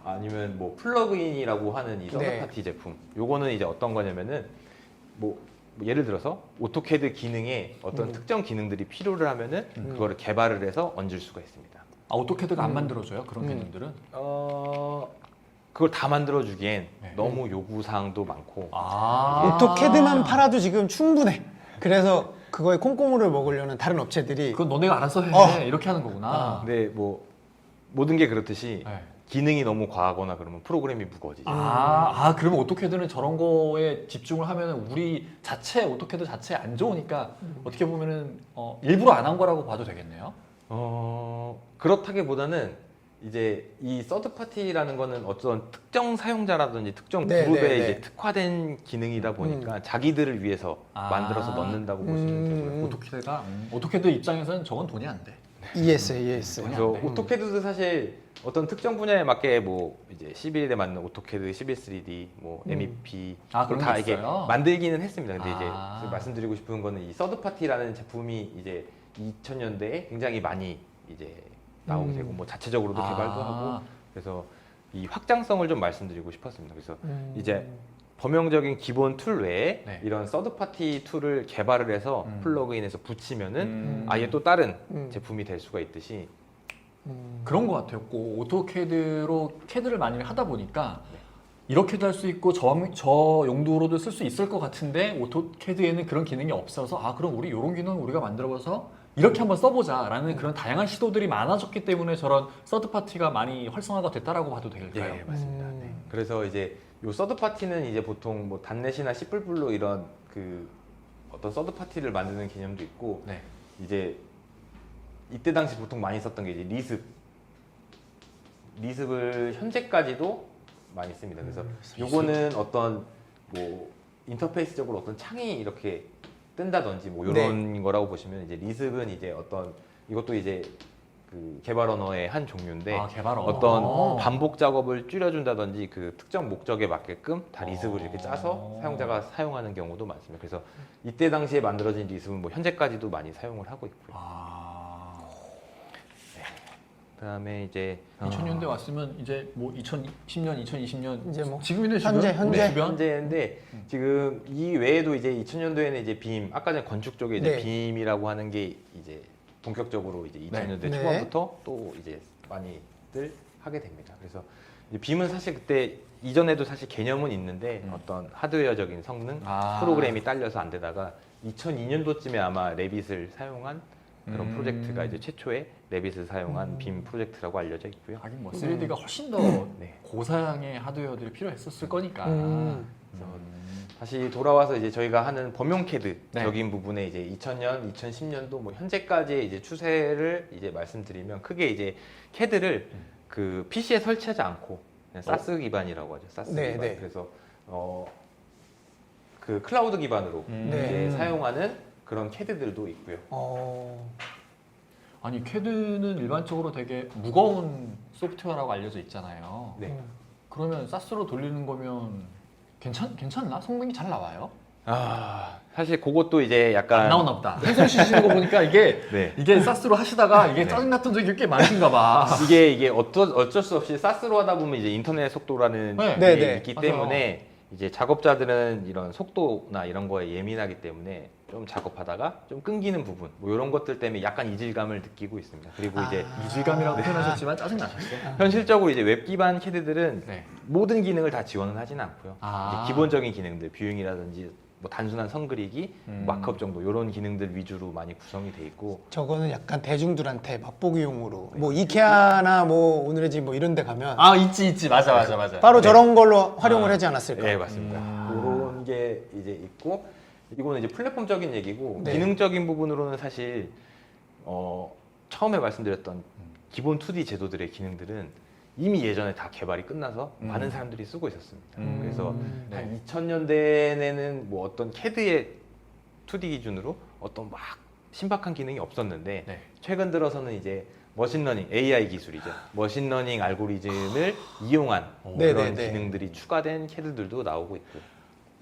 아니면 뭐 플러그인이라고 하는 이 서드 네. 파티 제품. 요거는 이제 어떤 거냐면은 뭐 예를 들어서 오토캐드 기능에 어떤 특정 기능들이 필요를 하면은 그거를 개발을 해서 얹을 수가 있습니다. 아, 오토캐드가 안 만들어줘요? 그런 기능들은? 그걸 다 만들어주기엔 네. 너무 요구사항도 많고 아. 오토캐드만 팔아도 지금 충분해. 그래서 그거에 콩고물을 먹으려는 다른 업체들이 그건 너네가 알아서 해. 이렇게 하는 거구나. 근데 뭐 모든 게 그렇듯이 네. 기능이 너무 과하거나 그러면 프로그램이 무거워지죠. 그러면 오토캐드는 저런 거에 집중을 하면 우리 자체 오토캐드 자체에 안 좋으니까 어떻게 보면은 일부러 안 한 거라고 봐도 되겠네요. 그렇다기보다는 이제 이 서드 파티라는 거는 어떤 특정 사용자라든지 특정 네, 그룹에 네, 네. 이제 특화된 기능이다 보니까 자기들을 위해서 만들어서 넣는다고 보시면 되고요. 오토캐드가 오토캐드 입장에서는 저건 돈이 안 돼. ES. 그래서 네. 오토캐드도 사실 어떤 특정 분야에 맞게 뭐 이제 11에 맞는 오토캐드, 11 3D, 뭐 MEP 그런 다 게 이게 있어요? 만들기는 했습니다. 근데 이제 아. 지금 말씀드리고 싶은 거는 이 서드 파티라는 제품이 이제 2000년대에 굉장히 많이 이제 나오게 되고 뭐 자체적으로도 개발도 하고 그래서 이 확장성을 좀 말씀드리고 싶었습니다. 그래서 이제 범용적인 기본 툴 외에 네. 이런 서드 파티 툴을 개발을 해서 플러그인해서 붙이면은 아예 또 다른 제품이 될 수가 있듯이 그런 것 같아요. 꼭 오토캐드로 캐드를 많이 하다 보니까 이렇게도 할 수 있고 저 용도로도 쓸 수 있을 것 같은데 오토캐드에는 그런 기능이 없어서 그럼 우리 이런 기능 우리가 만들어봐서 이렇게 한번 써보자라는 그런 다양한 시도들이 많아졌기 때문에 저런 서드 파티가 많이 활성화가 됐다라고 봐도 될까요? 네, 맞습니다. 네. 그래서 이제 요 서드 파티는 이제 보통 뭐 단넷이나 C++ 이런 그 어떤 서드 파티를 만드는 개념도 있고 네. 이제 이때 당시 보통 많이 썼던 게 이제 리습을 현재까지도 많이 씁니다. 그래서 요거는 어떤 뭐 인터페이스적으로 어떤 창이 이렇게 뜬다든지 뭐 이런 거라고 보시면 이제 리습은 이제 어떤 이것도 이제 그 개발 언어의 한 종류인데 개발 언어. 어떤 반복 작업을 줄여준다든지 그 특정 목적에 맞게끔 다 리습을 이렇게 짜서 사용자가 사용하는 경우도 많습니다. 그래서 이때 당시에 만들어진 리습은 뭐 현재까지도 많이 사용을 하고 있고요. 그다음에 이제 2000년대 왔으면 이제 뭐 2010년, 2020년 이제 뭐 지금이네 현재. 현재인데 지금 이 외에도 이제 2000년도에는 이제 빔 아까 전에 건축 쪽에 이제 네. 빔이라고 하는 게 이제 본격적으로 이제 2000년대 네. 초반부터 또 이제 많이들 하게 됩니다. 그래서 이제 빔은 사실 그때 이전에도 사실 개념은 있는데 어떤 하드웨어적인 성능, 프로그램이 딸려서 안 되다가 2002년도쯤에 아마 레빗을 사용한 그런 프로젝트가 이제 최초의 레빗을 사용한 빔 프로젝트라고 알려져 있고요. 하긴 뭐 3D가 훨씬 더 네. 고사양의 하드웨어들이 필요했었을 거니까. 그래서 다시 돌아와서 이제 저희가 하는 범용 캐드적인 네. 부분에 이제 2000년, 2010년도 뭐 현재까지의 이제 추세를 이제 말씀드리면 크게 이제 캐드를 그 PC에 설치하지 않고 그냥 사스 기반이라고 하죠. 사스 네, 기반. 네. 그래서 그 클라우드 기반으로 이제 사용하는 그런 캐드들도 있고요. 아니 캐드는 일반적으로 되게 무거운 소프트웨어라고 알려져 있잖아요. 네. 그러면 사스로 돌리는 거면 괜찮나? 성능이 잘 나와요? 사실 그것도 이제 약간 안 나오나 보다. 한숨 쉬시는 거 보니까 네. 이게 사스로 하시다가 이게 짜증났던 적이 꽤 많으신가 봐. 이게 어쩔 수 없이 사스로 하다 보면 이제 인터넷 속도라는 네. 게 네, 네. 있기 맞아요. 때문에 이제 작업자들은 이런 속도나 이런 거에 예민하기 때문에 좀 작업하다가 좀 끊기는 부분 뭐 이런 것들 때문에 약간 이질감을 느끼고 있습니다. 그리고 이제 이질감이라고 표현하셨지만 짜증나셨어요. 현실적으로 이제 웹 기반 캐드들은 네. 모든 기능을 다 지원은 하지는 않고요. 아. 이제 기본적인 기능들 뷰잉이라든지 뭐 단순한 선 그리기, 마크업 정도 이런 기능들 위주로 많이 구성이 돼 있고 저거는 약간 대중들한테 맛보기용으로 뭐 이케아나 뭐 오늘의 집 뭐 이런 데 가면 있지 맞아. 바로 저런 걸로 활용을 하지 않았을까? 네, 맞습니다. 그런 게 이제 있고 이거는 이제 플랫폼적인 얘기고 네. 기능적인 부분으로는 사실 처음에 말씀드렸던 기본 2D 제도들의 기능들은 이미 예전에 다 개발이 끝나서 많은 사람들이 쓰고 있었습니다. 그래서 네. 한 2000년대에는 뭐 어떤 CAD의 2D 기준으로 어떤 막 신박한 기능이 없었는데 네. 최근 들어서는 이제 머신러닝, AI 기술이죠. 머신러닝 알고리즘을 이용한 그런 네네네. 기능들이 추가된 CAD들도 나오고 있고요.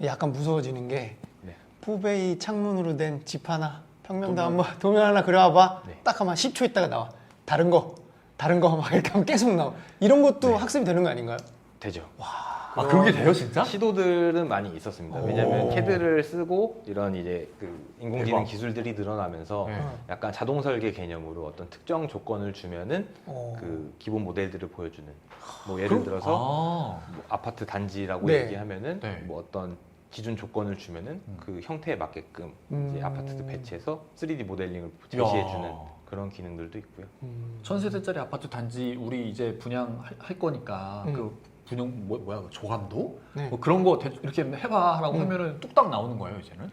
약간 무서워지는 게 네. 포베이 창문으로 된 집 하나 평면도 한번 도면 하나 그려와봐. 네. 딱 하면 10초 있다가 나와. 다른 거 막 이렇게 하면 계속 나와. 이런 것도 네. 학습이 되는 거 아닌가요? 되죠. 아 그런 게 돼요 진짜? 시도들은 많이 있었습니다. 왜냐하면 오. CAD를 쓰고 이런 이제 그 인공지능 대박. 기술들이 늘어나면서 네. 약간 자동 설계 개념으로 어떤 특정 조건을 주면은 어. 그 기본 모델들을 보여주는 뭐 예를 그럼- 들어서 뭐 아파트 단지라고 네. 얘기하면은 네. 뭐 어떤 기준 조건을 주면은 그 형태에 맞게끔 이제 아파트를 배치해서 3D 모델링을 제시해주는 그런 기능들도 있고요. 천세대짜리 아파트 단지 우리 이제 분양할 거니까 그 분양 뭐야 그 조감도 네. 뭐 그런 거 이렇게 해봐라고 하면은 뚝딱 나오는 거예요 이제는.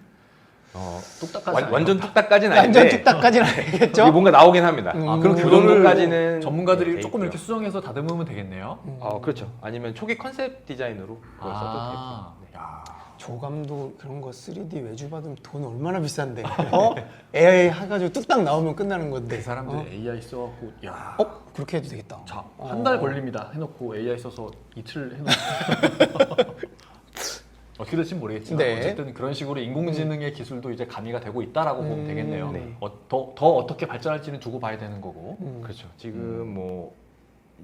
뚝딱까지 완전 뚝딱까지는 완전 아닌데 뚝딱까지는 이게 아니겠죠? 뭔가 나오긴 합니다. 아 그럼 그 그거를 정도까지는 전문가들이 돼 조금 있고요. 이렇게 수정해서 다듬으면 되겠네요. 그렇죠. 아니면 초기 컨셉 디자인으로 그걸 써도 아, 되고요. 네. 야. 조감도 그런 거 3D 외주 받으면 돈 얼마나 비싼데? AI 해가지고 뚝딱 나오면 끝나는 건데. 그 사람들 AI 써갖고 야. 그렇게 해도 되겠다. 자, 한 달 걸립니다. 해놓고 AI 써서 이틀 해놓고 어떻게 될지 모르겠지만 네. 어쨌든 그런 식으로 인공지능의 기술도 이제 가미가 되고 있다라고 보면 되겠네요. 네. 더 어떻게 발전할지는 두고 봐야 되는 거고. 그렇죠. 지금 뭐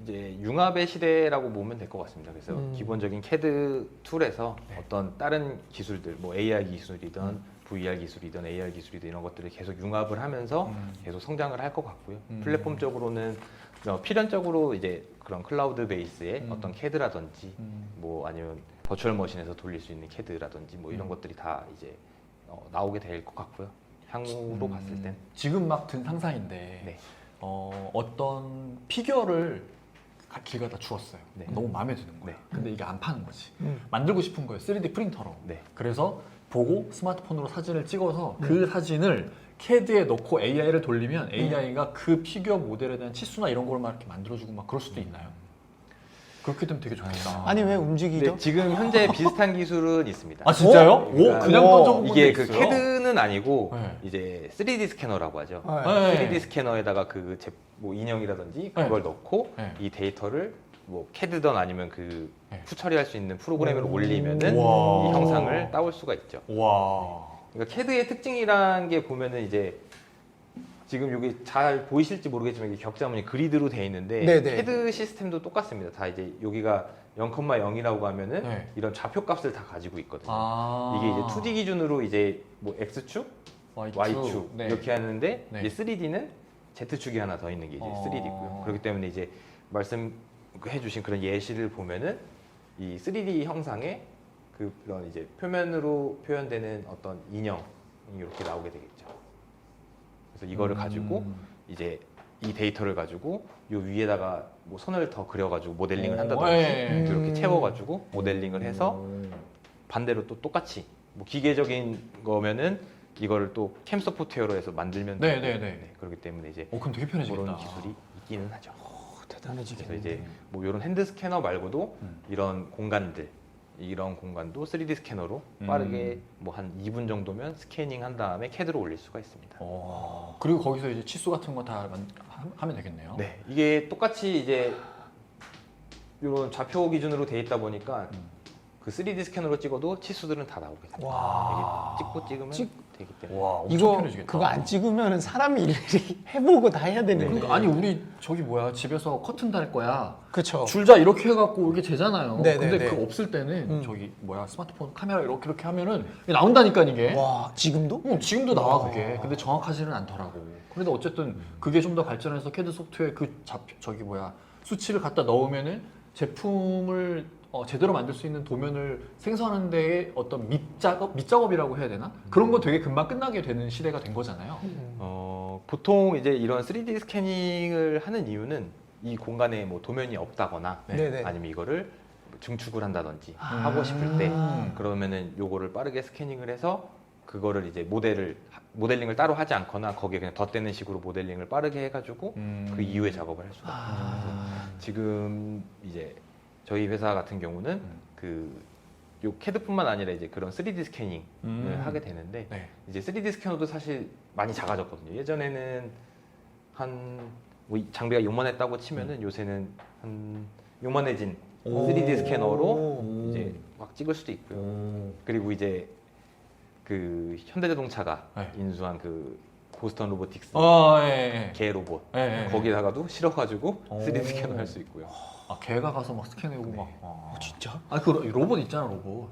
이제 융합의 시대라고 보면 될 것 같습니다. 그래서 기본적인 CAD 툴에서 어떤 다른 기술들, 뭐 AR 기술이든 VR 기술이든 AR 기술이든 이런 것들을 계속 융합을 하면서 계속 성장을 할 것 같고요. 플랫폼적으로는 필연적으로 이제 그런 클라우드 베이스의 어떤 CAD라든지 뭐 아니면 버추얼 머신에서 돌릴 수 있는 CAD라든지 뭐 이런 것들이 다 이제 나오게 될 것 같고요. 향후로 봤을 땐. 지금 막 든 상상인데 네. 어떤 피규어를 길 가다 주웠어요. 네. 너무 마음에 드는 거야. 네. 근데 이게 안 파는 거지. 음. 만들고 싶은 거예요. 3D 프린터로. 네. 그래서 보고 스마트폰으로 사진을 찍어서 그 사진을 CAD에 넣고 AI를 돌리면 AI가 그 피규어 모델에 대한 치수나 이런 걸 막 이렇게 만들어주고 막 그럴 수도 있나요? 그렇게 되면 되게 좋겠다. 아니 왜 움직이죠? 네, 지금 현재 비슷한 기술은 있습니다. 아 진짜요? 그러니까 오 그냥 던져본 이게 건데 그 있어요? CAD는 아니고 네. 이제 3D 스캐너라고 하죠. 네. 3D 스캐너에다가 뭐 인형이라든지 그걸 넣고 네. 이 데이터를 뭐 CAD든 아니면 그 네. 후처리할 수 있는 프로그램을 올리면은 우와. 이 형상을 따올 수가 있죠. 와. 그러니까 CAD의 특징이라는 게 보면은 이제 지금 여기 잘 보이실지 모르겠지만 이게 격자무늬 그리드로 돼 있는데 네네. CAD 시스템도 똑같습니다. 다 이제 여기가 0,0이라고 하면은 네. 이런 좌표값을 다 가지고 있거든요. 아. 이게 이제 2D 기준으로 이제 뭐 X축, Y축 네. 이렇게 하는데 네. 이제 3D는 Z축이 하나 더 있는 게 이제 3D고요. 그렇기 때문에 이제 말씀해주신 그런 예시를 보면은 이 3D 형상에 그런 이제 표면으로 표현되는 어떤 인형이 이렇게 나오게 되겠죠. 그래서 이거를 가지고 이제 이 데이터를 가지고 요 위에다가 뭐 손을 더 그려가지고 모델링을 오, 한다든지 네. 이렇게 채워가지고 모델링을 해서 반대로 또 똑같이 뭐 기계적인 거면은 이거를 또 캠 소프트웨어로 해서 만들면 네, 되고, 네, 네. 그렇기 때문에 이제 그럼 되게 편해지겠다. 그런 기술이 있기는 하죠. 대단해지겠네. 그래서 이제 뭐 이런 핸드 스캐너 말고도 이런 공간들 이런 공간도 3D 스캐너로 빠르게 뭐 한 2분 정도면 스캐닝 한 다음에 CAD로 올릴 수가 있습니다. 그리고 거기서 이제 치수 같은 거 다 하면 되겠네요. 네, 이게 똑같이 이제 이런 좌표 기준으로 돼 있다 보니까 그 3D 스캐너로 찍어도 치수들은 다 나오게 됩니다. 와. 이게 찍고 찍으면 되기 때문에. 와, 엄청 이거 편해지겠다. 그거 안 찍으면 사람이 일일이 해보고 다 해야 되는 그러니까 아니 우리 저기 뭐야 집에서 커튼 달 거야. 그렇죠. 줄자 이렇게 해갖고 이게 재잖아요. 네, 근데 네, 네. 그거 없을 때는 저기 뭐야 스마트폰 카메라 이렇게 하면은 이게 나온다니까 이게. 와 지금도? 지금도 나와 그게. 근데 정확하지는 않더라고. 그런데 어쨌든 그게 좀 더 발전해서 CAD 소프트웨어 저기 뭐야 수치를 갖다 넣으면은 제품을 제대로 만들 수 있는 도면을 생성하는 데에 어떤 밑작업이라고 해야 되나? 그런 거 되게 금방 끝나게 되는 시대가 된 거잖아요. 보통 이제 이런 3D 스캐닝을 하는 이유는 이 공간에 뭐 도면이 없다거나 네네. 아니면 이거를 증축을 한다든지 하고 싶을 때 음. 그러면은 요거를 빠르게 스캐닝을 해서 그거를 이제 모델링을 따로 하지 않거나 거기에 그냥 덧대는 식으로 모델링을 빠르게 해가지고 그 이후에 작업을 할 수가 있어요. 그래서 지금 이제 저희 회사 같은 경우는 요 CAD뿐만 아니라 이제 그런 3D 스캐닝을 하게 되는데 네. 이제 3D 스캐너도 사실 많이 작아졌거든요. 예전에는 뭐 장비가 요만했다고 치면은 요새는 한 요만해진 3D 스캐너로 이제 막 찍을 수도 있고요. 그리고 이제 그 현대자동차가 네. 인수한 그 보스턴 로보틱스 예. 개 로봇 예. 거기다가도 실어가지고 오. 3D 스캐너 할 수 있고요. 아, 걔가 가서 막 스캔해오고 막. 진짜? 아, 그 로봇 있잖아, 로봇.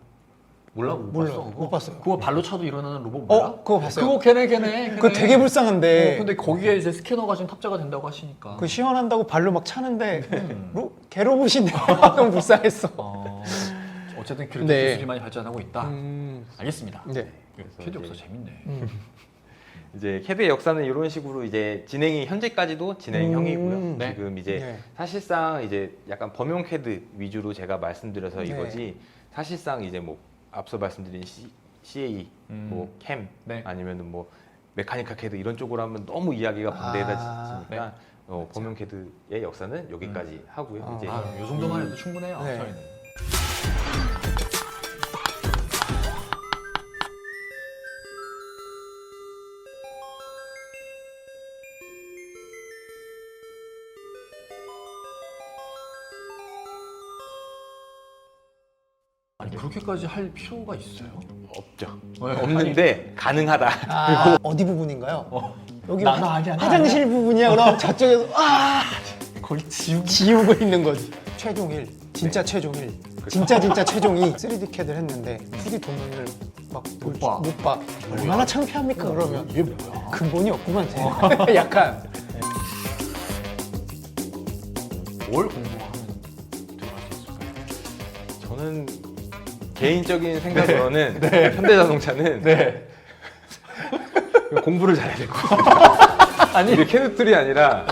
몰라? 몰라. 봤어, 그거? 못 봤어요. 그거 발로 차도 일어나는 로봇 몰라? 그거 봤어요. 그거 걔네. 그거 되게 불쌍한데. 근데 거기에 이제 스캐너가 지금 탑재가 된다고 하시니까. 그 시원한다고 발로 막 차는데 개로봇인데 너무 불쌍했어. 어쨌든 그렇게 네. 기술이 많이 발전하고 있다. 알겠습니다. 네. 그래서 캐드 이제 역사 재밌네. 이제 캐드의 역사는 이런 식으로 이제 진행이 현재까지도 진행형이고요. 네. 지금 이제 네. 사실상 이제 약간 범용 캐드 위주로 제가 말씀드려서 네. 이거지 사실상 이제 뭐 앞서 말씀드린 CA, 뭐 캠 네. 아니면은 뭐 메카니컬 캐드 이런 쪽으로 하면 너무 이야기가 방대해지니까 범용 캐드의 역사는 여기까지 하고요. 이제 요 정도만 해도 충분해요. 네. 저희는. 아니 그렇게까지 할 필요가 있어요? 없죠. 네. 없는데 가능하다. 어디 부분인가요? 여기 나 아니야, 나 화장실 부분이야. 그럼 저쪽에서 거의 지우기. 지우고 있는 거지. 최종일, 진짜 최종일, 진짜 최종이 3D CAD를 했는데 2D 도면을 막 못 봐. 얼마나 창피합니까 그러면? 이게 뭐야? 근본이 없구만. 약간. 뭘 공부하면 들어갈 수 있을까요? 저는 개인적인 생각으로는 현대자동차는 공부를 잘해야 될 것 같아요. 아니 이게 캐드툴이 아니라